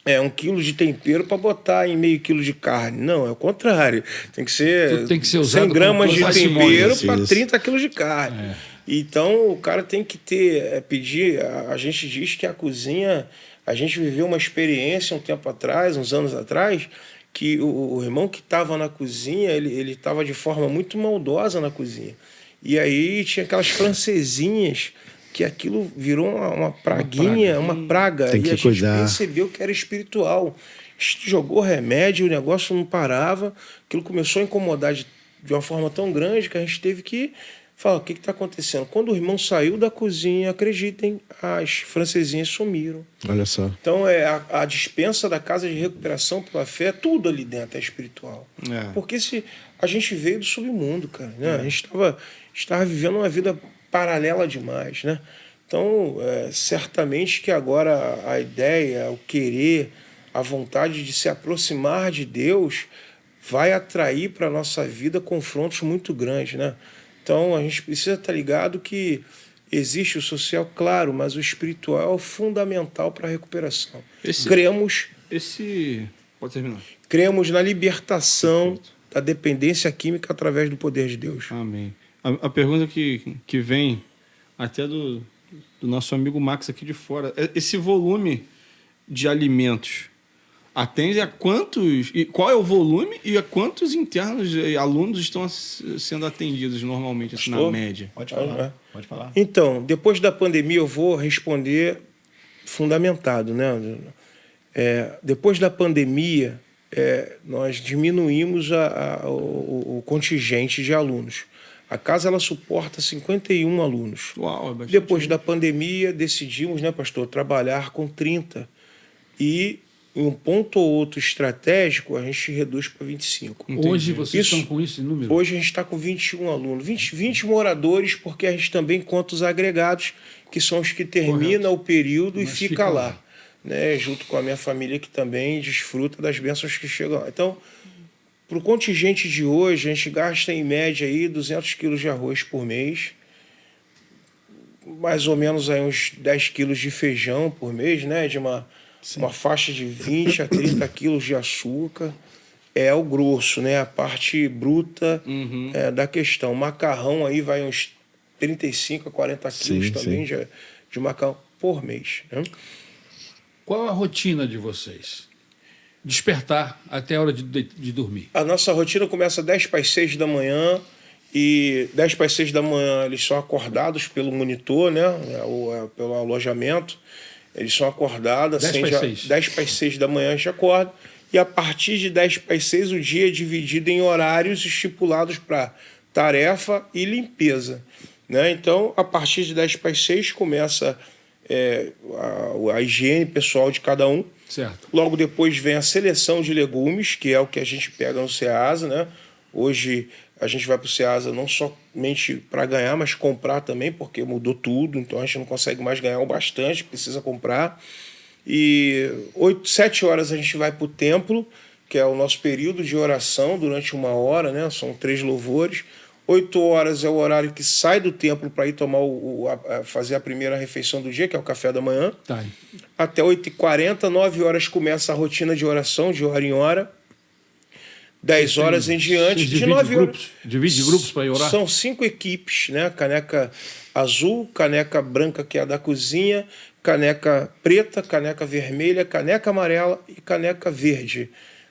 1 quilo de tempero para botar em meio quilo de carne. Não, é o contrário. Tem que ser, Tudo tem que ser usado 100 gramas com de parcimônia. tempero para Isso. 30 quilos de carne. Então, o cara tem que pedir... A gente diz que a cozinha... A gente viveu uma experiência um tempo atrás, uns anos atrás, que o irmão que estava na cozinha, ele estava de forma muito maldosa na cozinha. E aí tinha aquelas francesinhas que aquilo virou uma praguinha, uma praga. Tem que e a gente cuidar. percebeu que era espiritual. Jogou remédio, o negócio não parava, aquilo começou a incomodar de uma forma tão grande que a gente teve que falar, o que está acontecendo? Quando o irmão saiu da cozinha, acreditem, as francesinhas sumiram. Olha só. Então, a dispensa da casa de recuperação pela fé, tudo ali dentro é espiritual. Porque se a gente veio do submundo, cara, né? A gente estava vivendo uma vida paralela demais, né? Então, certamente que agora a ideia, o querer, a vontade de se aproximar de Deus vai atrair para a nossa vida confrontos muito grandes, né? Então, a gente precisa estar ligado que existe o social, claro, mas o espiritual é fundamental para a recuperação. Pode terminar. Cremos na libertação da dependência química através do poder de Deus. Amém. A pergunta que vem até do nosso amigo Max aqui de fora, esse volume de alimentos atende a quantos... E qual é o volume e a quantos internos e alunos estão sendo atendidos normalmente, assim, na média? Pode falar. Pode falar. Então, depois da pandemia, eu vou responder fundamentado, né? Depois da pandemia, nós diminuímos o contingente de alunos. A casa ela suporta 51 alunos. Uau, é bastante. Depois da pandemia, decidimos, né, pastor, trabalhar com 30. E em um ponto ou outro estratégico, a gente reduz para 25. Hoje vocês estão com esse número? Hoje a gente está com 21 alunos. 20 moradores, porque a gente também conta os agregados, que são os que terminam o período e Mas fica lá. Né, junto com a minha família, que também desfruta das bênçãos que chegam lá. Então, para o contingente de hoje, a gente gasta em média aí 200 quilos de arroz por mês, mais ou menos aí uns 10 quilos de feijão por mês, né, de uma faixa de 20 a 30 quilos de açúcar. É o grosso, né, a parte bruta da questão. Macarrão aí vai uns 35 a 40 quilos também de macarrão por mês, né? Qual a rotina de vocês? Despertar até a hora de dormir. A nossa rotina começa 10 para as 6 da manhã, e 10 para as 6 da manhã eles são acordados pelo monitor, né? Pelo alojamento. Eles são acordados. 10 para as 6. 10 para as 6 da manhã a gente acorda. E a partir de 10 para as 6 o dia é dividido em horários estipulados para tarefa e limpeza, né? Então, a partir de 10 para as 6 começa a higiene pessoal de cada um. Certo. Logo depois vem a seleção de legumes, que é o que a gente pega no Ceasa, né? Hoje a gente vai para o Ceasa não somente para ganhar, mas comprar também, porque mudou tudo, então a gente não consegue mais ganhar o bastante, precisa comprar. E 7 horas a gente vai para o templo, que é o nosso período de oração durante 1 hora, né? São 3 louvores. 8 horas é o horário que sai do templo para ir tomar fazer a primeira refeição do dia, que é o café da manhã. Tá. Até 8h40, 9 horas começa a rotina de oração, de hora em hora. 10 horas em diante. De 9 horas. Divide grupos para ir orar? São 5 equipes, né? Caneca azul, caneca branca, que é a da cozinha, caneca preta, caneca vermelha, caneca amarela e caneca verde.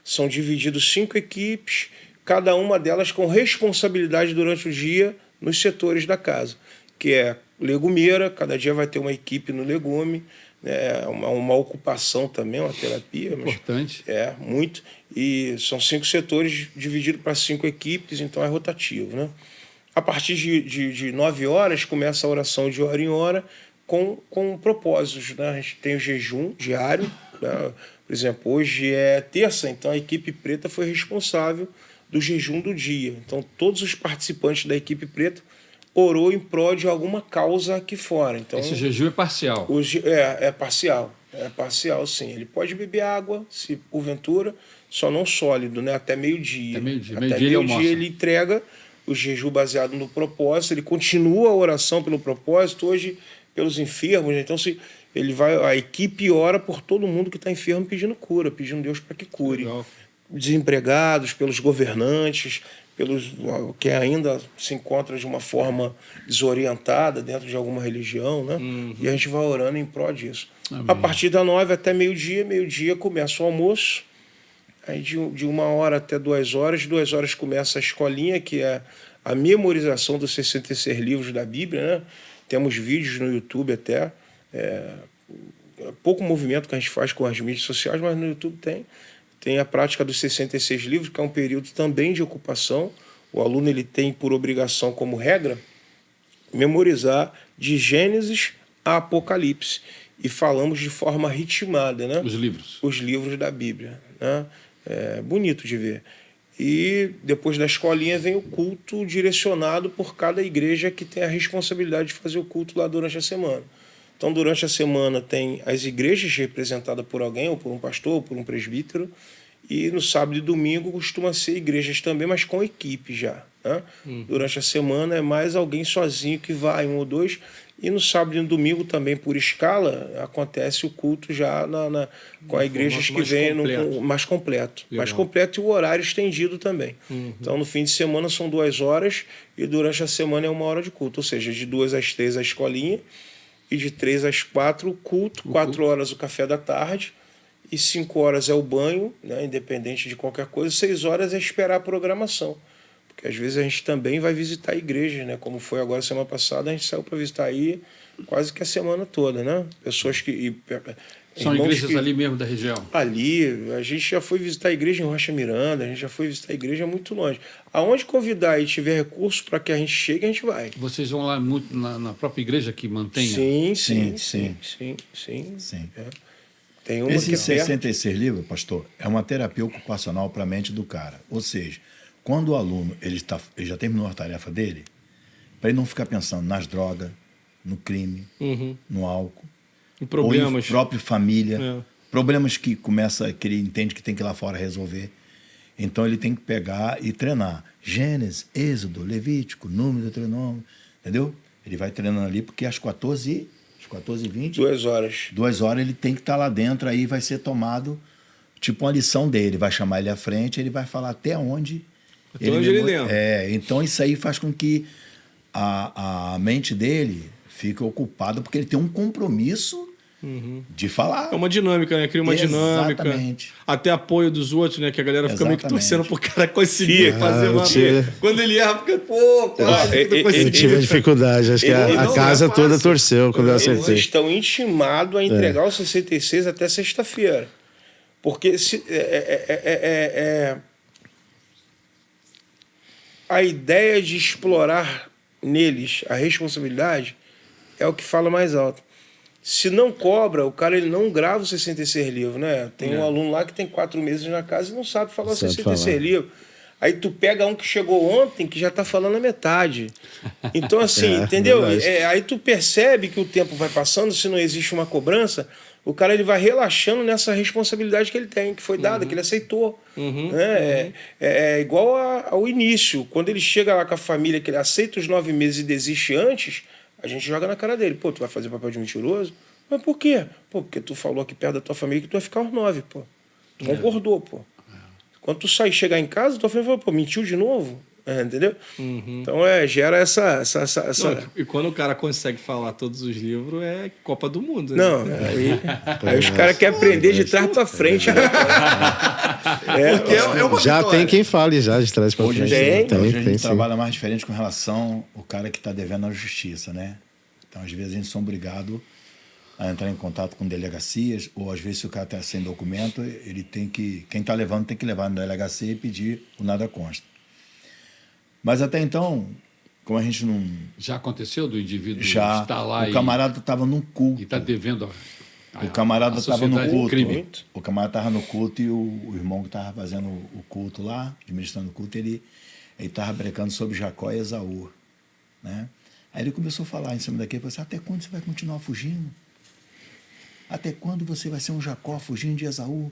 São divididos 5 equipes, cada uma delas com responsabilidade durante o dia nos setores da casa, que é legumeira, cada dia vai ter uma equipe no legume, né? Uma ocupação também, uma terapia. Importante. Muito. E são 5 setores divididos para 5 equipes, então é rotativo, né? A partir de 9 horas começa a oração de hora em hora com propósitos, né? A gente tem o jejum diário, né? Por exemplo, hoje é terça, então a equipe preta foi responsável do jejum do dia. Então todos os participantes da equipe preta orou em prol de alguma causa aqui fora. Então, esse jejum é parcial. É parcial. É parcial, sim. Ele pode beber água, se porventura, só não sólido, né? Até meio-dia. Até meio-dia. Até Meio-dia ele almoça. ele entrega o jejum baseado no propósito, ele continua a oração pelo propósito, hoje pelos enfermos, né? Então a equipe ora por todo mundo que está enfermo pedindo cura, pedindo Deus para que cure. Legal. Desempregados, pelos governantes, pelos que ainda se encontra de uma forma desorientada dentro de alguma religião, né? E a gente vai orando em prol disso. Amém. A partir da 9 até meio-dia começa o almoço. Aí de 1 hora até 2 horas, 2 horas começa a escolinha, que é a memorização dos 66 livros da Bíblia, né? Temos vídeos no YouTube até. Pouco movimento que a gente faz com as mídias sociais, mas no YouTube tem a prática dos 66 livros, que é um período também de ocupação. O aluno ele tem por obrigação, como regra, memorizar de Gênesis a Apocalipse. E falamos de forma ritmada, né? Os livros. Os livros da Bíblia, né? É bonito de ver. E depois da escolinha vem o culto direcionado por cada igreja que tem a responsabilidade de fazer o culto lá durante a semana. Então, durante a semana tem as igrejas representadas por alguém, ou por um pastor, ou por um presbítero, e no sábado e domingo costuma ser igrejas também, mas com equipe já, né? Durante a semana é mais alguém sozinho que vai, 1 ou 2, e no sábado e no domingo também, por escala, acontece o culto já com as igrejas que vêm mais completo. Legal. Mais completo e o horário estendido também. Então, no fim de semana são 2 horas e durante a semana é 1 hora de culto. Ou seja, de 2 às 3 a escolinha e de 3 às 4 o culto, 4 horas o café da tarde e 5 horas é o banho, né, independente de qualquer coisa, 6 horas é esperar a programação. Porque às vezes a gente também vai visitar igrejas, né? Como foi agora semana passada, a gente saiu para visitar aí quase que a semana toda, né? Pessoas que... São igrejas ali mesmo da região? Ali, a gente já foi visitar a igreja em Rocha Miranda, a gente já foi visitar a igreja muito longe. Aonde convidar e tiver recurso para que a gente chegue, a gente vai. Vocês vão lá muito na própria igreja que mantenha? Sim. Tem uma Esse que é 66 livros, pastor, é uma terapia ocupacional para a mente do cara. Ou seja, quando o aluno ele já terminou a tarefa dele, para ele não ficar pensando nas drogas, no crime, no álcool, E problemas. ou em própria família, problemas que ele entende que tem que ir lá fora resolver. Então ele tem que pegar e treinar. Gênesis, Êxodo, Levítico, Número, Deuteronômio, entendeu? Ele vai treinando ali porque às 14h20, 2 horas. 2 horas ele tem que estar lá dentro, aí vai ser tomado tipo uma lição dele, vai chamar ele à frente, ele vai falar até onde ele lembra. Então isso aí faz com que a mente dele fique ocupada, porque ele tem um compromisso de falar. É uma dinâmica, né? Cria uma dinâmica. Exatamente. Até apoio dos outros, né? Que a galera fica meio que Exatamente. torcendo pro cara conseguir fazer uma... Quando ele erra, fica, quase que tu Eu conseguiu. tive dificuldade, acho que a casa toda torceu quando eu Eles acertei. estão intimados a entregar os 66 até sexta-feira. Porque a ideia de explorar neles a responsabilidade é o que fala mais alto. Se não cobra, o cara ele não grava os 66 livros, né? Tem um aluno lá que tem 4 meses na casa e não sabe falar os 66 livros. Aí tu pega um que chegou ontem que já está falando a metade. Então, assim, entendeu? Aí tu percebe que o tempo vai passando, se não existe uma cobrança, o cara ele vai relaxando nessa responsabilidade que ele tem, que foi dada, que ele aceitou. Né? É igual ao início. Quando ele chega lá com a família, que ele aceita os 9 meses e desiste antes, a gente joga na cara dele. Pô, tu vai fazer papel de mentiroso? Mas por quê? Pô, porque tu falou aqui perto da tua família que tu vai ficar aos 9, pô. Tu concordou, pô. Quando tu sair e chegar em casa, tua família fala, pô, mentiu de novo? Entendeu? Então gera essa... Não, e quando o cara consegue falar todos os livros, é Copa do Mundo. Né? Não, aí os caras querem aprender de trás para frente. Né? Porque é uma já vitória. tem quem fale já de trás para Hoje, frente. hoje a gente sim. trabalha mais diferente com relação ao cara que está devendo à justiça, né? Então, às vezes, a gente é obrigado a entrar em contato com delegacias, ou às vezes, se o cara está sem documento, ele tem que... Quem está levando tem que levar na delegacia e pedir o nada consta. Mas até então, como a gente não... Já aconteceu do indivíduo Já, estar lá o camarada estava num culto. e está devendo O camarada estava no culto. crime. O camarada estava no culto e o irmão que estava fazendo o culto lá, administrando o culto, ele estava brecando sobre Jacó e Esaú. Né? Aí ele começou a falar em cima daquele, falou assim, até quando você vai continuar fugindo? Até quando você vai ser um Jacó fugindo de Esaú?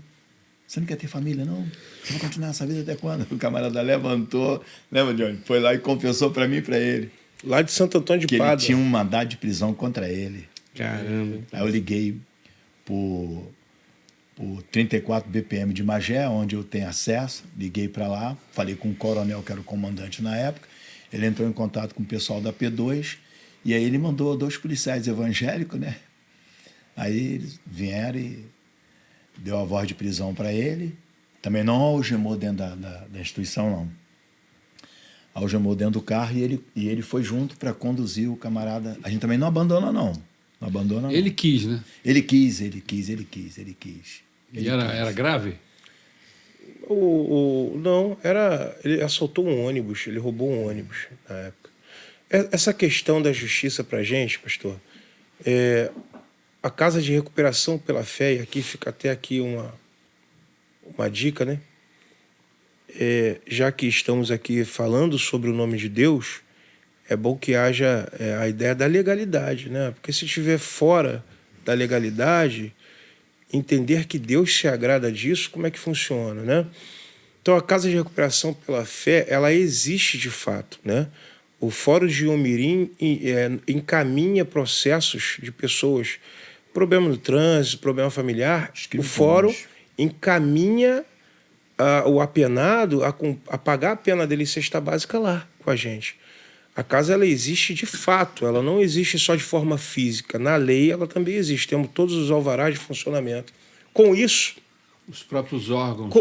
Você não quer ter família, não? Você vai continuar essa vida até quando? O camarada levantou, lembra, Johnny? Foi lá e confessou para mim e para ele. Lá de Santo Antônio de Que Pádua. ele tinha um mandado de prisão contra ele. Caramba. Aí eu liguei por 34 BPM de Magé, onde eu tenho acesso, liguei para lá, falei com o coronel, que era o comandante na época, ele entrou em contato com o pessoal da P2, e aí ele mandou 2 policiais evangélicos, né? Aí eles vieram e deu a voz de prisão para ele, também não algemou dentro da instituição, não. Algemou dentro do carro e ele foi junto para conduzir o camarada. A gente também não abandona, não. Não abandona, não. Ele quis, né? Ele quis. E Ele era grave? Não, ele assaltou um ônibus, ele roubou um ônibus na época. Essa questão da justiça para a gente, pastor, a Casa de Recuperação pela Fé, e aqui fica até aqui uma dica, né? Já que estamos aqui falando sobre o nome de Deus, é bom que haja a ideia da legalidade, né? Porque se estiver fora da legalidade, entender que Deus se agrada disso, como é que funciona, né? Então, a Casa de Recuperação pela Fé, ela existe de fato, né? O Fórum de Umirim encaminha processos de pessoas, problema no trânsito, problema familiar, o Fórum encaminha o apenado a pagar a pena dele em cesta básica lá com a gente. A casa ela existe de fato, ela não existe só de forma física. Na lei ela também existe, temos todos os alvarás de funcionamento. Com isso, Os próprios órgãos.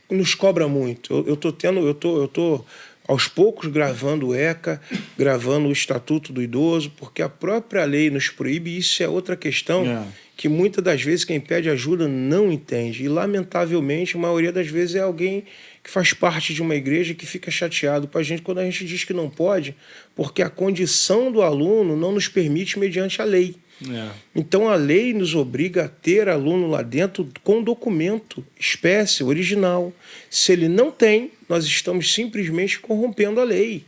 nos cobra muito. Eu tô aos poucos gravando o ECA, gravando o Estatuto do Idoso, porque a própria lei nos proíbe, e isso é outra questão que muitas das vezes quem pede ajuda não entende. E, lamentavelmente, a maioria das vezes é alguém que faz parte de uma igreja que fica chateado com a gente quando a gente diz que não pode, porque a condição do aluno não nos permite mediante a lei. Então a lei nos obriga a ter aluno lá dentro com documento, espécie, original. Se ele não tem, nós estamos simplesmente corrompendo a lei,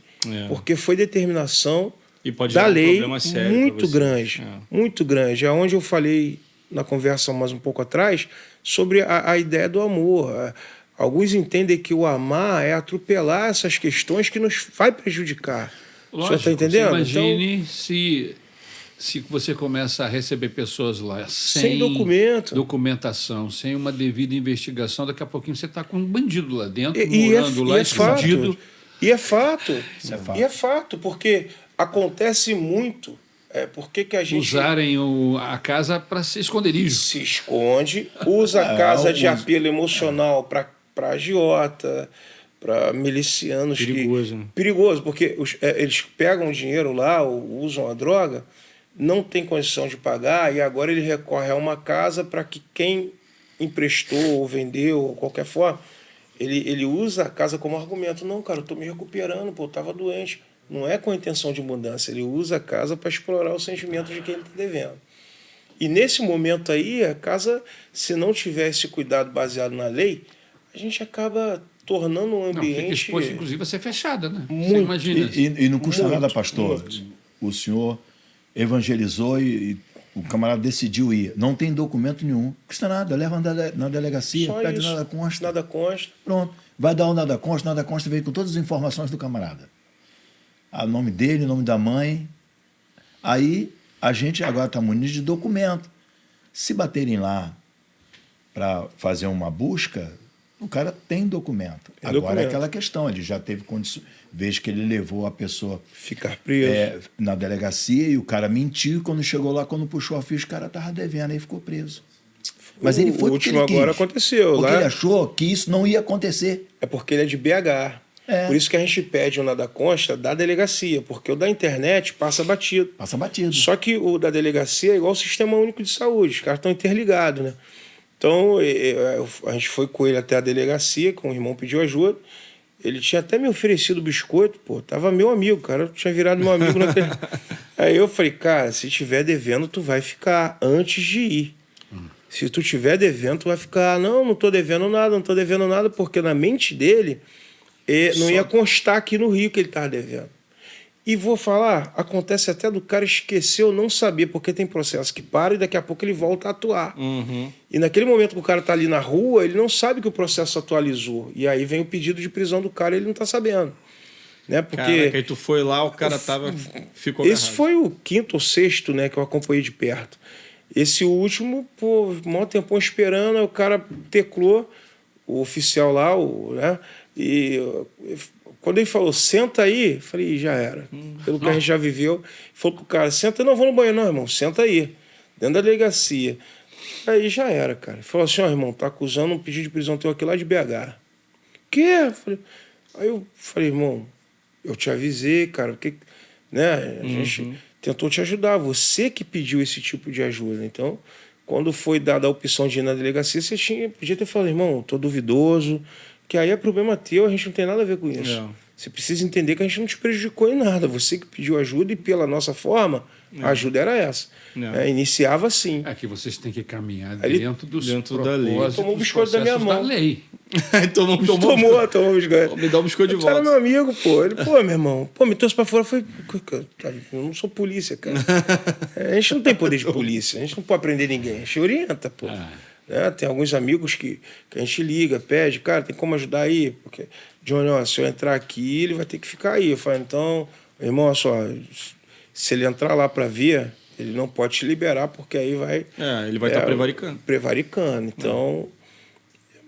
porque foi determinação E pode da dar um lei problema sério muito pra você. grande, muito grande. É onde eu falei na conversa mais um pouco atrás sobre a ideia do amor. Alguns entendem que o amar é atropelar essas questões que nos vai prejudicar. Lógico, o senhor está entendendo? Imagine se você começa a receber pessoas lá Sem documento. documentação, sem uma devida investigação, daqui a pouquinho você está com um bandido lá dentro, E morando lá, escondido. E é fato. Isso é fato. E é fato, porque acontece muito. Por que a gente Usarem a casa para ser esconderijo. se esconde, usa a casa de apelo emocional para agiota, para milicianos. Perigoso, né? Perigoso, porque eles pegam o dinheiro lá, ou usam a droga, não tem condição de pagar, e agora ele recorre a uma casa para que quem emprestou ou vendeu, ou qualquer forma, ele usa a casa como argumento. Não, cara, eu estou me recuperando, eu estava doente. Não é com a intenção de mudança, ele usa a casa para explorar o sentimento de quem ele está devendo. E nesse momento aí, a casa, se não tiver esse cuidado baseado na lei, a gente acaba tornando um Não, fica ambiente... exposto, inclusive, a ser fechada, né? Você Muito. imagina. E não custa Muito, nada, pastor. muito. O senhor evangelizou e o camarada decidiu ir. Não tem documento nenhum. Não custa nada. Leva na delegacia, Só pede isso. nada consta. Nada consta. Pronto. Vai dar o nada consta veio com todas as informações do camarada. O nome dele, o nome da mãe. Aí a gente agora está munido de documento. Se baterem lá para fazer uma busca, O cara tem documento. Tem Agora documento. é aquela questão, ele já teve condições. Veja que ele levou a pessoa Ficar preso. na delegacia e o cara mentiu. E quando chegou lá, quando puxou a ficha, o cara estava devendo, aí ficou preso. Mas ele foi O porque último ele quis. agora aconteceu. Porque Lá ele achou que isso não ia acontecer. é porque ele é de BH. É. Por isso que a gente pede o nada consta da delegacia, porque o da internet passa batido. Passa batido. Só que o da delegacia é igual o Sistema Único de Saúde, os caras estão interligados, né? Então, a gente foi com ele até a delegacia, com o irmão pediu ajuda. Ele tinha até me oferecido biscoito, pô, tava meu amigo, cara, tinha virado meu amigo naquele. Aí eu falei, cara, se tiver devendo, tu vai ficar antes de ir. Se tu tiver devendo, tu vai ficar, não tô devendo nada, porque na mente dele não ia constar aqui no Rio que ele tava devendo. E vou falar, acontece até do cara esquecer ou não saber, porque tem processo que para e daqui a pouco ele volta a atuar. E naquele momento que o cara tá ali na rua, ele não sabe que o processo atualizou. E aí vem o pedido de prisão do cara e ele não tá sabendo. Né? Porque Caraca, aí tu foi lá, o cara ficou esse agarrado. foi o quinto ou sexto, né, que eu acompanhei de perto. Esse último, pô, maior tempão esperando, aí o cara teclou, o oficial lá, né, e quando ele falou, senta aí, eu falei, já era. Pelo que a gente já viveu, falou pro cara, senta, não vou no banheiro não, irmão, senta aí, dentro da delegacia. Aí já era, cara. Ele falou assim, ó, irmão, tá acusando um pedido de prisão teu aqui lá de BH. Quê? Aí eu falei, irmão, eu te avisei, cara, porque, né, a gente tentou te ajudar, você que pediu esse tipo de ajuda. Então, quando foi dada a opção de ir na delegacia, você podia ter falado, irmão, tô duvidoso, que aí é problema teu, a gente não tem nada a ver com isso. Não. Você precisa entender que a gente não te prejudicou em nada, você que pediu ajuda e pela nossa forma, a ajuda era essa. Não. Iniciava assim. É que vocês têm que caminhar Ele- dentro dos dentro da lei. propósitos, Tomou o dos biscoito da minha processos mão. da lei. Aí tomou Tomou os ganhos. Me dá um biscoito de O cara é volta. meu amigo, pô. Ele, pô, meu irmão, pô, me trouxe pra fora. Foi. Eu não sou polícia, cara. A gente não tem poder de polícia. A gente não pode prender ninguém. A gente orienta, pô. Né? Tem alguns amigos que a gente liga, pede, cara, tem como ajudar aí? Porque, Johnny, ó, se eu entrar aqui, ele vai ter que ficar aí. Eu falo, então, irmão, olha só, se ele entrar lá pra ver, ele não pode te liberar, porque aí vai. Ele vai estar prevaricando. Prevaricando. Então.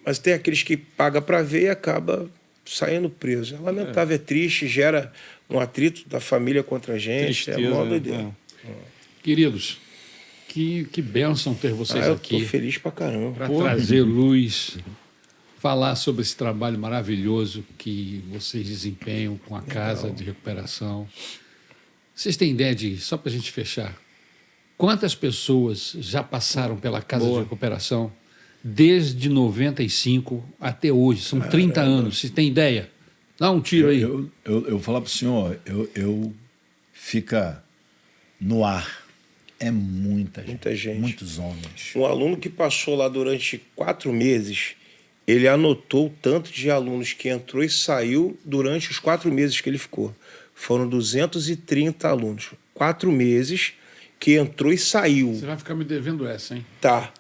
Mas tem aqueles que pagam para ver e acaba saindo preso. É lamentável, é triste, gera um atrito da família contra a gente. Tristeza, é uma né? doideira. Queridos, que bênção ter vocês Eu tô aqui feliz pra caramba. para trazer luz, falar sobre esse trabalho maravilhoso que vocês desempenham com a Casa de Recuperação. Vocês têm ideia de, só para a gente fechar, quantas pessoas já passaram pela Casa de Recuperação desde 95 até hoje? São 30 anos, vocês têm ideia? Dá um tiro aí. Eu vou falar para o senhor, fica no ar. É muita gente. Muitos homens. Um aluno que passou lá durante 4 meses, ele anotou o tanto de alunos que entrou e saiu durante os 4 meses que ele ficou. Foram 230 alunos. 4 meses que entrou e saiu. Você vai ficar me devendo essa, hein? Tá.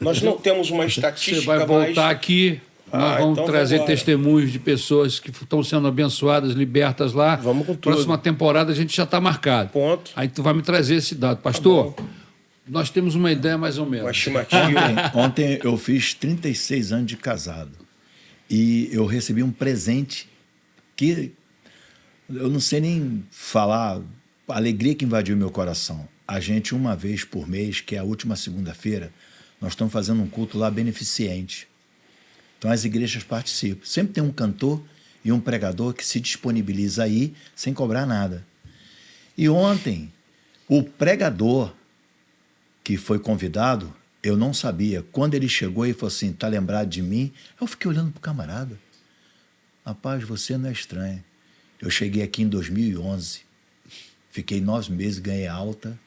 Nós não temos uma estatística, Você vai voltar aqui, nós vamos então trazer vambora. testemunhos de pessoas que estão sendo abençoadas, libertas lá. Vamos com tudo. Próxima temporada a gente já está marcado. Ponto. Aí tu vai me trazer esse dado. Pastor, nós temos uma ideia mais ou Uma menos. estimativa. Ontem eu fiz 36 anos de casado e eu recebi um presente que eu não sei nem falar, a alegria que invadiu meu coração. A gente, uma vez por mês, que é a última segunda-feira, nós estamos fazendo um culto lá beneficente. Então as igrejas participam. Sempre tem um cantor e um pregador que se disponibiliza aí sem cobrar nada. E ontem, o pregador que foi convidado, eu não sabia. Quando ele chegou e falou assim, tá lembrado de mim? Eu fiquei olhando pro camarada. Rapaz, você não é estranho. Eu cheguei aqui em 2011, fiquei 9 meses, ganhei alta,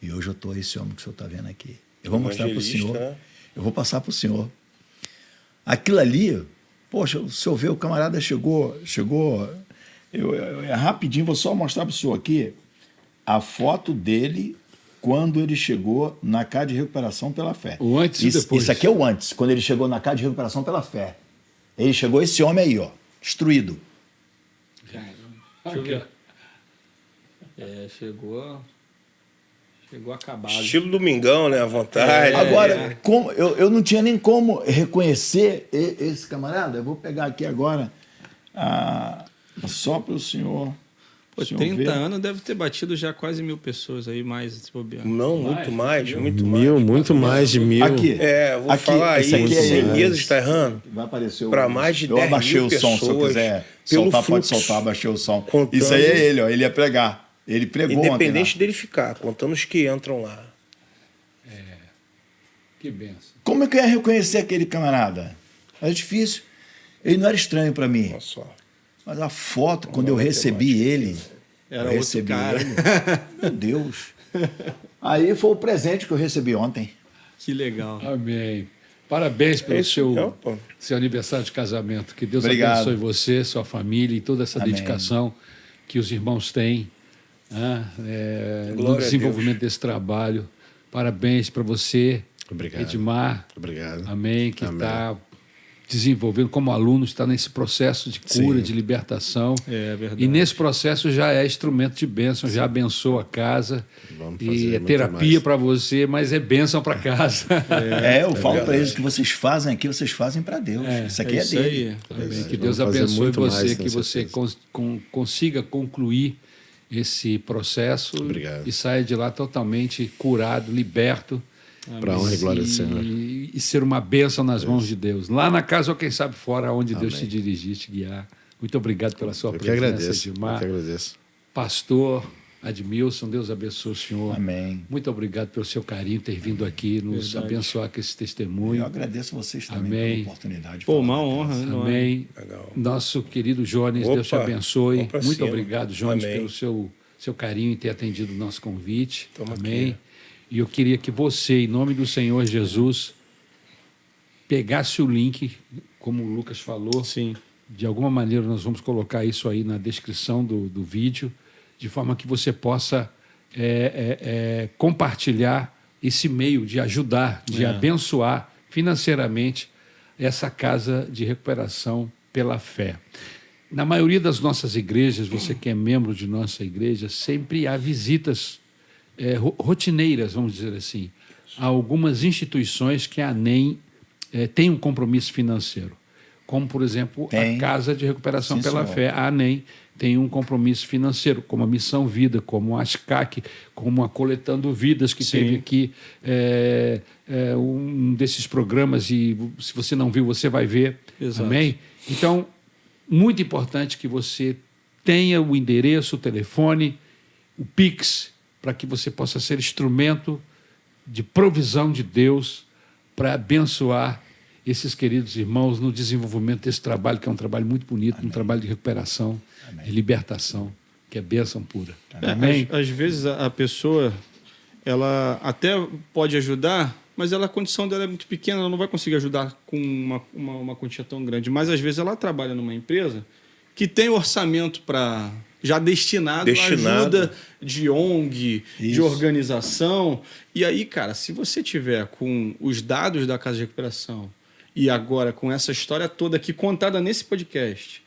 e hoje eu estou esse homem que o senhor está vendo aqui. Eu vou mostrar para o senhor. Né? Eu vou passar para o senhor. Aquilo ali, poxa, o senhor vê, o camarada chegou rapidinho, vou só mostrar para o senhor aqui a foto dele quando ele chegou na Casa de Recuperação pela Fé. O antes e depois. Isso aqui é o antes, quando ele chegou na Casa de Recuperação pela Fé. Ele chegou, esse homem aí, ó, destruído. Deixa eu ver. Chegou Chegou acabado. Estilo Domingão, né? À vontade. Agora, como, eu não tinha nem como reconhecer esse camarada. Eu vou pegar aqui agora, só para o senhor. Pô, o senhor 30 ver. anos deve ter batido já quase 1.000 pessoas aí, mais se bobear. Não, muito mais. Muito mais de 1.000. Aqui. É, vou Aqui, falar aí, esse aqui é sem ele. medo de estar errando. Vai aparecer o... Para mais de 10 Eu abaixei mil o som, se eu pessoas, quiser pelo soltar, pode fluxo, soltar, abaixei o som. contando- Isso aí é ele, ó, ele ia pregar. Ele pregou ontem lá. Independente dele ficar, contando os que entram lá. Que benção. Como é que eu ia reconhecer aquele camarada? Era difícil. Ele não era estranho para mim. Olha só. Mas a foto, quando eu Não é recebi ele... Era eu outro recebi cara. ele, meu Deus. Aí foi o presente que eu recebi ontem. Que legal. Amém. Parabéns pelo É isso mesmo, seu, pô. seu aniversário de casamento. Que Deus Obrigado. abençoe você, sua família e toda essa Amém. dedicação que os irmãos têm, né, no Glória a desenvolvimento desse trabalho. Parabéns para você, Obrigado. Edmar. Obrigado. Amém. Que Amém. está desenvolvendo como aluno, está nesse processo de cura, Sim. de libertação. É verdade. E nesse processo já é instrumento de bênção, já abençoa a casa. Vamos E fazer é muito terapia mais. para você, mas é bênção para casa. Eu falo para eles que vocês fazem aqui, vocês fazem para Deus. Isso aqui é, isso dele. aí. Amém. Que Vamos Deus fazer abençoe muito você, mais, que tenho você certeza. consiga concluir esse processo Obrigado. e saia de lá totalmente curado, liberto. Para a honra e glória do Senhor. E ser uma bênção nas mãos de Deus. Lá na casa ou quem sabe fora, onde Deus te dirigir, te guiar. Muito obrigado pela sua Eu que presença, agradeço. Eu Edmar. que agradeço. Pastor Admilson, Deus abençoe o senhor. Amém. Muito obrigado pelo seu carinho, ter vindo aqui, nos abençoar com esse Eu testemunho. agradeço vocês também Amém. pela oportunidade. de Pô, falar uma da honra, casa. né? Amém. Legal. Nosso querido Jones, Opa, Deus te abençoe. vamos pra Muito cima. obrigado, Jones, Amém. pelo seu carinho em ter atendido o nosso convite. Tamo Amém. aqui. E eu queria que você, em nome do Senhor Jesus, pegasse o link, como o Lucas falou. Sim. De alguma maneira, nós vamos colocar isso aí na descrição do vídeo, de forma que você possa compartilhar esse meio de ajudar, de abençoar financeiramente essa casa de recuperação pela fé. Na maioria das nossas igrejas, você que é membro de nossa igreja, sempre há visitas rotineiras, vamos dizer assim, a algumas instituições que a ANEM tem um compromisso financeiro. Como, por exemplo, Tem. a Casa de Recuperação Sim, pela senhor. Fé, a ANEM, tem um compromisso financeiro, como a Missão Vida, como a ASCAC, como a Coletando Vidas, que teve aqui um desses programas, e se você não viu, você vai ver. Exato. Amém? Então, muito importante que você tenha o endereço, o telefone, o Pix, para que você possa ser instrumento de provisão de Deus para abençoar esses queridos irmãos no desenvolvimento desse trabalho, que é um trabalho muito bonito, um trabalho de recuperação, de libertação, que é bênção pura. Amém? Às vezes a pessoa, ela até pode ajudar, mas a condição dela é muito pequena, ela não vai conseguir ajudar com uma quantia tão grande. Mas às vezes ela trabalha numa empresa que tem orçamento para já destinado à ajuda de ONG, de Isso. organização. E aí, cara, se você tiver com os dados da Casa de Recuperação e agora com essa história toda aqui contada nesse podcast,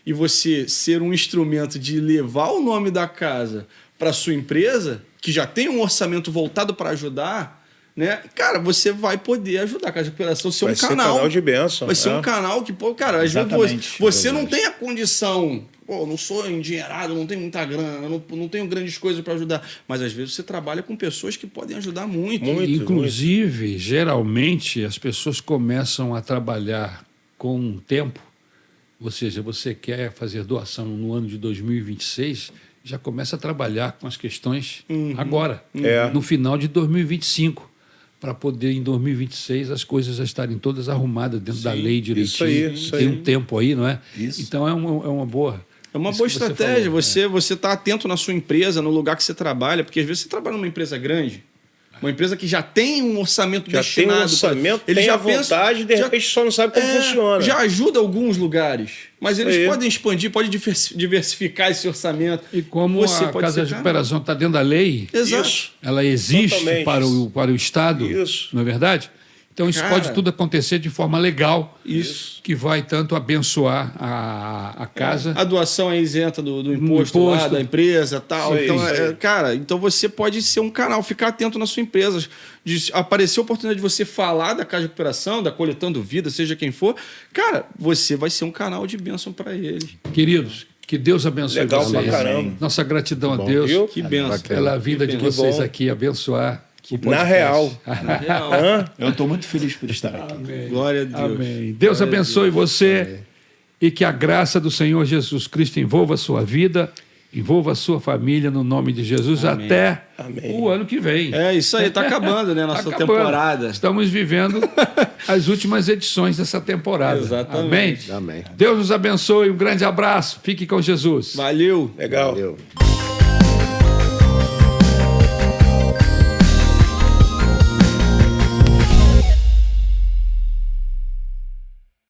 e você ser um instrumento de levar o nome da casa para sua empresa, que já tem um orçamento voltado para ajudar, né? Cara, você vai poder ajudar a Casa de Recuperação, ser Vai um ser canal. canal de bênção. Vai ser um canal que, pô, cara, às vezes Exatamente. você não tem a condição. Pô, não sou endinheirado, não tenho muita grana, não tenho grandes coisas para ajudar. Mas às vezes você trabalha com pessoas que podem ajudar muito. Muito. Inclusive, geralmente, as pessoas começam a trabalhar com um tempo, ou seja, você quer fazer doação no ano de 2026, já começa a trabalhar com as questões agora, no final de 2025, para poder, em 2026, as coisas já estarem todas arrumadas dentro da lei direitinho. isso Tem aí. um tempo aí, não é? Isso. Então, é uma boa... É uma Isso boa que você estratégia. falou, Você está atento na sua empresa, no lugar que você trabalha, porque às vezes você trabalha numa empresa grande, uma empresa que já tem um orçamento Já tem um destinado. orçamento, Ele tem já a vontade, de repente só não sabe como funciona. Já ajuda alguns lugares, mas Isso eles aí. podem expandir, podem diversificar esse orçamento. E como Você a pode Casa ser de canal. Recuperação está dentro da lei, Exato. Isso. ela existe Totalmente. para o Estado, Isso. não é verdade? Então isso Cara. pode tudo acontecer de forma legal. Isso. Que vai tanto abençoar a casa. A doação é isenta do imposto lá, imposto. da empresa e tal. Isso aí, Então, isso aí. cara, então você pode ser um canal, ficar atento na sua empresa. De aparecer a oportunidade de você falar da Casa de Recuperação, da Coletando Vida, seja quem for. Cara, você vai ser um canal de bênção para eles. Queridos, que Deus abençoe Legal pra vocês. caramba. Nossa gratidão a Bom, Deus viu? Que bênção. pela vinda de Que bênção. vocês bom. aqui abençoar. o Na podcast. real. Na real. Eu estou muito feliz por estar aqui. Amém. Glória a Deus. Amém. Deus abençoe você e que a graça do Senhor Jesus Cristo envolva a sua vida, envolva a sua família, no nome de Jesus, Amém. até Amém. o ano que vem. É isso aí, tá acabando, né? Nossa Tá acabando. temporada. Estamos vivendo as últimas edições dessa temporada. Exatamente. Amém? Amém. Deus nos abençoe. Um grande abraço. Fique com Jesus. Valeu. Legal. Valeu.